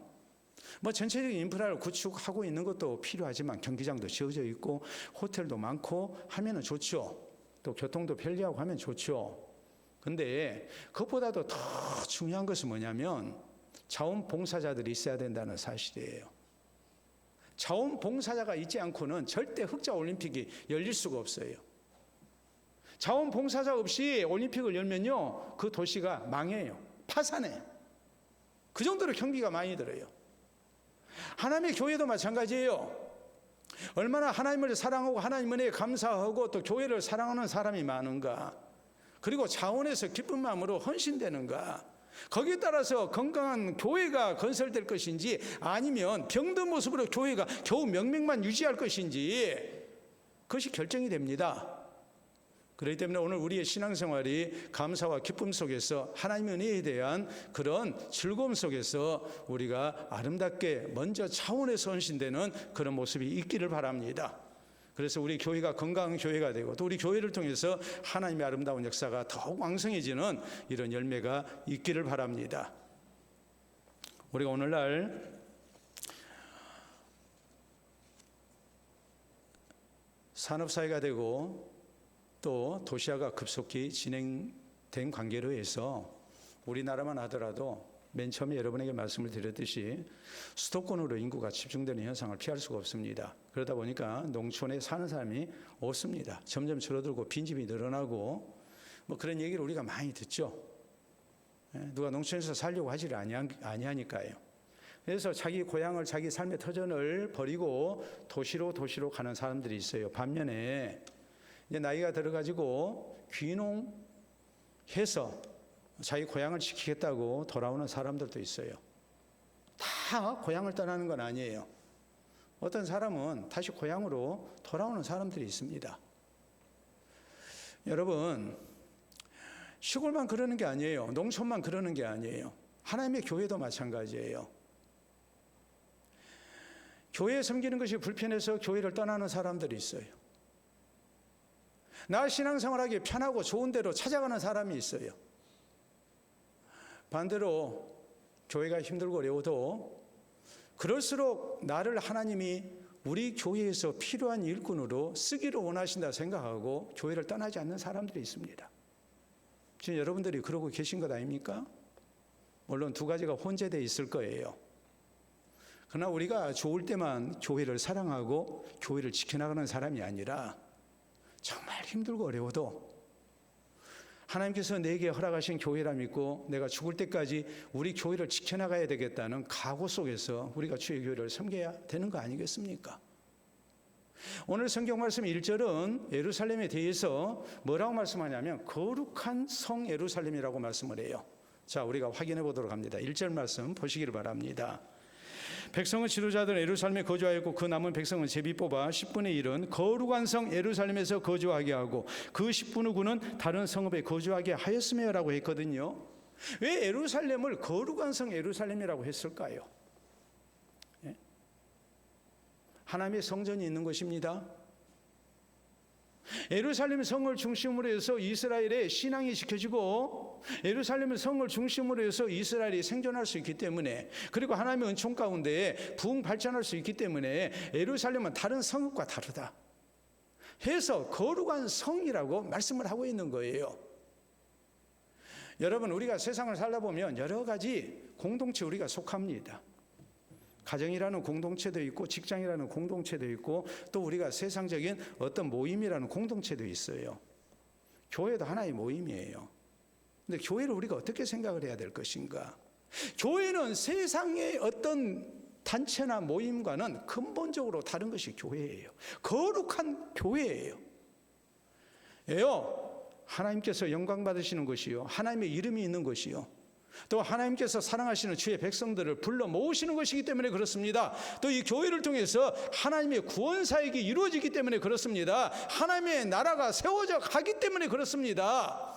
전체적인 인프라를 구축하고 있는 것도 필요하지만 경기장도 지어져 있고 호텔도 많고 하면은 좋죠. 또 교통도 편리하고 하면 좋죠. 근데 그것보다도 더 중요한 것은 뭐냐면 자원봉사자들이 있어야 된다는 사실이에요. 자원봉사자가 있지 않고는 절대 흑자 올림픽이 열릴 수가 없어요. 자원봉사자 없이 올림픽을 열면요, 그 도시가 망해요. 파산해요. 그 정도로 경비가 많이 들어요. 하나님의 교회도 마찬가지예요. 얼마나 하나님을 사랑하고 하나님 은혜에 감사하고 또 교회를 사랑하는 사람이 많은가, 그리고 자원에서 기쁜 마음으로 헌신되는가, 거기에 따라서 건강한 교회가 건설될 것인지 아니면 병든 모습으로 교회가 겨우 명맥만 유지할 것인지 그것이 결정이 됩니다. 그렇기 때문에 오늘 우리의 신앙생활이 감사와 기쁨 속에서 하나님의 은혜에 대한 그런 즐거움 속에서 우리가 아름답게 먼저 차원에서 헌신되는 그런 모습이 있기를 바랍니다. 그래서 우리 교회가 건강한 교회가 되고 또 우리 교회를 통해서 하나님의 아름다운 역사가 더욱 왕성해지는 이런 열매가 있기를 바랍니다. 우리가 오늘날 산업사회가 되고 또 도시화가 급속히 진행된 관계로 해서 우리나라만 하더라도 맨 처음에 여러분에게 말씀을 드렸듯이 수도권으로 인구가 집중되는 현상을 피할 수가 없습니다. 그러다 보니까 농촌에 사는 사람이 없습니다. 점점 줄어들고 빈집이 늘어나고 그런 얘기를 우리가 많이 듣죠. 누가 농촌에서 살려고 하지를 아니하니까요. 그래서 자기 고향을, 자기 삶의 터전을 버리고 도시로 가는 사람들이 있어요. 반면에 이제 나이가 들어가지고 귀농해서 자기 고향을 지키겠다고 돌아오는 사람들도 있어요. 다 고향을 떠나는 건 아니에요. 어떤 사람은 다시 고향으로 돌아오는 사람들이 있습니다. 여러분, 시골만 그러는 게 아니에요. 농촌만 그러는 게 아니에요. 하나님의 교회도 마찬가지예요. 교회에 섬기는 것이 불편해서 교회를 떠나는 사람들이 있어요. 나 신앙생활하기 편하고 좋은 데로 찾아가는 사람이 있어요. 반대로 교회가 힘들고 어려워도 그럴수록 나를 하나님이 우리 교회에서 필요한 일꾼으로 쓰기를 원하신다 생각하고 교회를 떠나지 않는 사람들이 있습니다. 지금 여러분들이 그러고 계신 것 아닙니까? 물론 두 가지가 혼재되어 있을 거예요. 그러나 우리가 좋을 때만 교회를 사랑하고 교회를 지켜나가는 사람이 아니라 정말 힘들고 어려워도 하나님께서 내게 허락하신 교회라 믿고 내가 죽을 때까지 우리 교회를 지켜나가야 되겠다는 각오 속에서 우리가 주의 교회를 섬겨야 되는 거 아니겠습니까? 오늘 성경 말씀 1절은 예루살렘에 대해서 뭐라고 말씀하냐면 거룩한 성 예루살렘이라고 말씀을 해요. 자, 우리가 확인해 보도록 합니다. 1절 말씀 보시기를 바랍니다. 백성은 지도자들은 예루살렘에 거주하였고 그 남은 백성은 제비 뽑아 10분의 1은 거룩한 성 예루살렘에서 거주하게 하고 그 10분의 9는 다른 성읍에 거주하게 하였으며라고 했거든요. 왜 예루살렘을 거룩한 성 예루살렘이라고 했을까요? 하나님의 성전이 있는 것입니다. 예루살렘 성을 중심으로 해서 이스라엘의 신앙이 지켜지고 예루살렘 성을 중심으로 해서 이스라엘이 생존할 수 있기 때문에, 그리고 하나님의 은총 가운데 부흥 발전할 수 있기 때문에 예루살렘은 다른 성읍과 다르다 해서 거룩한 성이라고 말씀을 하고 있는 거예요. 여러분, 우리가 세상을 살다 보면 여러 가지 공동체 우리가 속합니다. 가정이라는 공동체도 있고 직장이라는 공동체도 있고 또 우리가 세상적인 어떤 모임이라는 공동체도 있어요. 교회도 하나의 모임이에요. 근데 교회를 우리가 어떻게 생각을 해야 될 것인가? 교회는 세상의 어떤 단체나 모임과는 근본적으로 다른 것이 교회예요. 거룩한 교회예요. 하나님께서 영광 받으시는 것이요, 하나님의 이름이 있는 것이요, 또 하나님께서 사랑하시는 주의 백성들을 불러 모으시는 것이기 때문에 그렇습니다. 또 이 교회를 통해서 하나님의 구원 사역이 이루어지기 때문에 그렇습니다. 하나님의 나라가 세워져 가기 때문에 그렇습니다.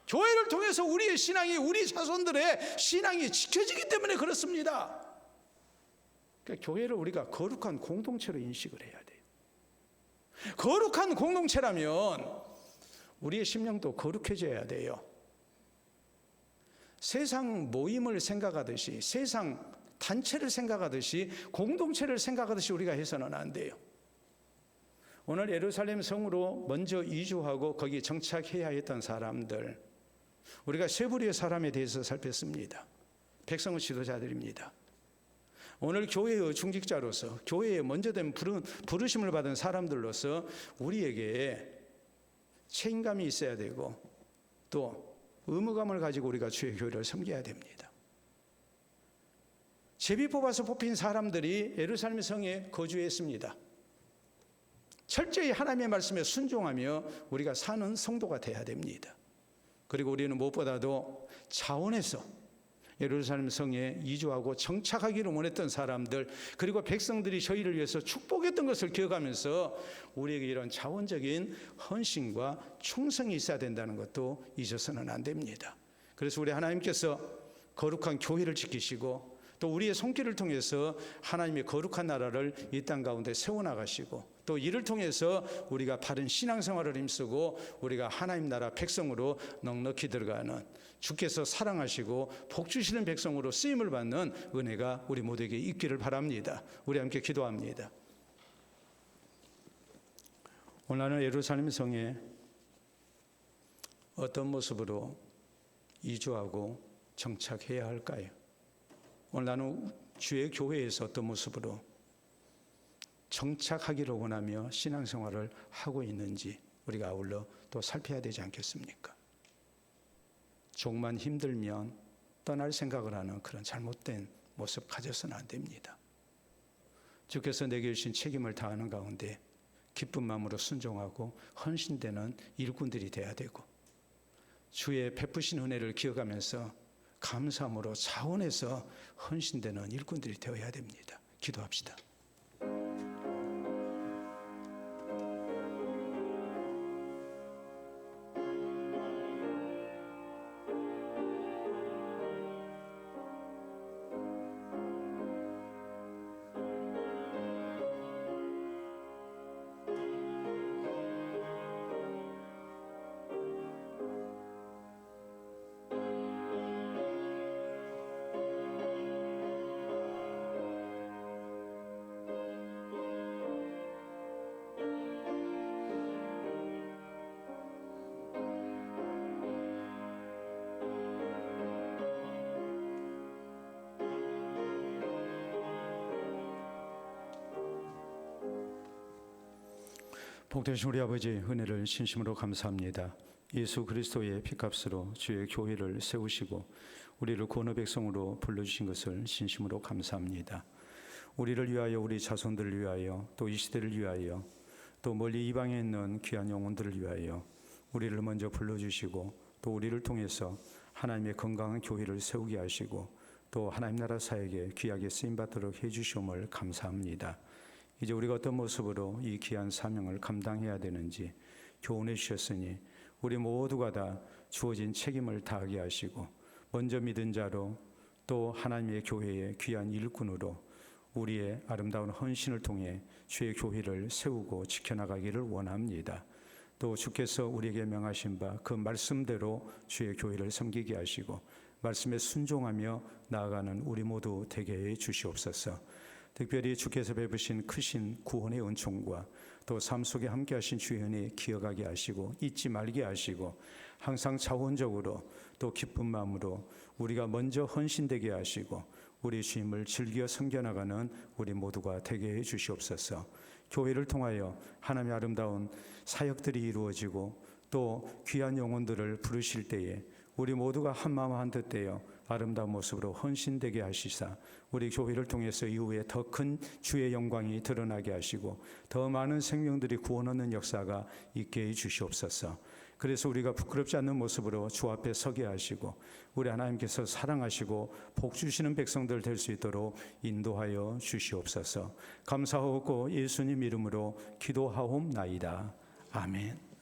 교회를 통해서 우리의 신앙이, 우리 자손들의 신앙이 지켜지기 때문에 그렇습니다. 그러니까 교회를 우리가 거룩한 공동체로 인식을 해야 돼요. 거룩한 공동체라면 우리의 심령도 거룩해져야 돼요. 세상 모임을 생각하듯이, 세상 단체를 생각하듯이, 공동체를 생각하듯이 우리가 해서는 안 돼요. 오늘 예루살렘 성으로 먼저 이주하고 거기 정착해야 했던 사람들, 우리가 세 부류의 사람에 대해서 살폈습니다. 백성의 지도자들입니다. 오늘 교회의 중직자로서, 교회에 먼저 된 부르심을 받은 사람들로서 우리에게 책임감이 있어야 되고 또 의무감을 가지고 우리가 주의 교회를 섬겨야 됩니다. 제비 뽑아서 뽑힌 사람들이 예루살렘 성에 거주했습니다. 철저히 하나님의 말씀에 순종하며 우리가 사는 성도가 돼야 됩니다. 그리고 우리는 무엇보다도 자원해서 예루살렘 성에 이주하고 정착하기를 원했던 사람들, 그리고 백성들이 저희를 위해서 축복했던 것을 기억하면서 우리에게 이런 자원적인 헌신과 충성이 있어야 된다는 것도 잊어서는 안 됩니다. 그래서 우리 하나님께서 거룩한 교회를 지키시고 또 우리의 손길을 통해서 하나님의 거룩한 나라를 이 땅 가운데 세워나가시고 또 이를 통해서 우리가 바른 신앙생활을 힘쓰고 우리가 하나님 나라 백성으로 넉넉히 들어가는, 주께서 사랑하시고 복 주시는 백성으로 쓰임을 받는 은혜가 우리 모두에게 있기를 바랍니다. 우리 함께 기도합니다. 오늘 나는 예루살렘 성에 어떤 모습으로 이주하고 정착해야 할까요? 오늘 나는 주의 교회에서 어떤 모습으로 정착하기를 원하며 신앙생활을 하고 있는지 우리가 아울러 또 살펴야 되지 않겠습니까? 조금만 힘들면 떠날 생각을 하는 그런 잘못된 모습 가져서는 안 됩니다. 주께서 내게 주신 책임을 다하는 가운데 기쁜 마음으로 순종하고 헌신되는 일꾼들이 돼야 되고, 주의 베푸신 은혜를 기억하면서 감사함으로 자원해서 헌신되는 일꾼들이 되어야 됩니다. 기도합시다. 복되신 우리 아버지, 은혜를 진심으로 감사합니다. 예수 그리스도의 피값으로 주의 교회를 세우시고 우리를 구원의 백성으로 불러주신 것을 진심으로 감사합니다. 우리를 위하여, 우리 자손들을 위하여, 또 이 시대를 위하여, 또 멀리 이방에 있는 귀한 영혼들을 위하여 우리를 먼저 불러주시고, 또 우리를 통해서 하나님의 건강한 교회를 세우게 하시고, 또 하나님 나라 사역에 귀하게 쓰임받도록 해주시옴을 감사합니다. 이제 우리가 어떤 모습으로 이 귀한 사명을 감당해야 되는지 교훈해 주셨으니, 우리 모두가 다 주어진 책임을 다하게 하시고, 먼저 믿은 자로, 또 하나님의 교회의 귀한 일꾼으로 우리의 아름다운 헌신을 통해 주의 교회를 세우고 지켜나가기를 원합니다. 또 주께서 우리에게 명하신 바 그 말씀대로 주의 교회를 섬기게 하시고 말씀에 순종하며 나아가는 우리 모두 되게 해 주시옵소서. 특별히 주께서 베푸신 크신 구원의 은총과 또 삶 속에 함께 하신 주의 은혜 기억하게 하시고 잊지 말게 하시고, 항상 자원적으로 또 기쁜 마음으로 우리가 먼저 헌신되게 하시고 우리 주님을 즐겨 섬겨나가는 우리 모두가 되게 해 주시옵소서. 교회를 통하여 하나님의 아름다운 사역들이 이루어지고 또 귀한 영혼들을 부르실 때에 우리 모두가 한마음 한뜻 되어 아름다운 모습으로 헌신되게 하시사, 우리 교회를 통해서 이후에 더 큰 주의 영광이 드러나게 하시고 더 많은 생명들이 구원 얻는 역사가 있게 해 주시옵소서. 그래서 우리가 부끄럽지 않는 모습으로 주 앞에 서게 하시고 우리 하나님께서 사랑하시고 복 주시는 백성들 될 수 있도록 인도하여 주시옵소서. 감사하고 예수님 이름으로 기도하옵나이다. 아멘.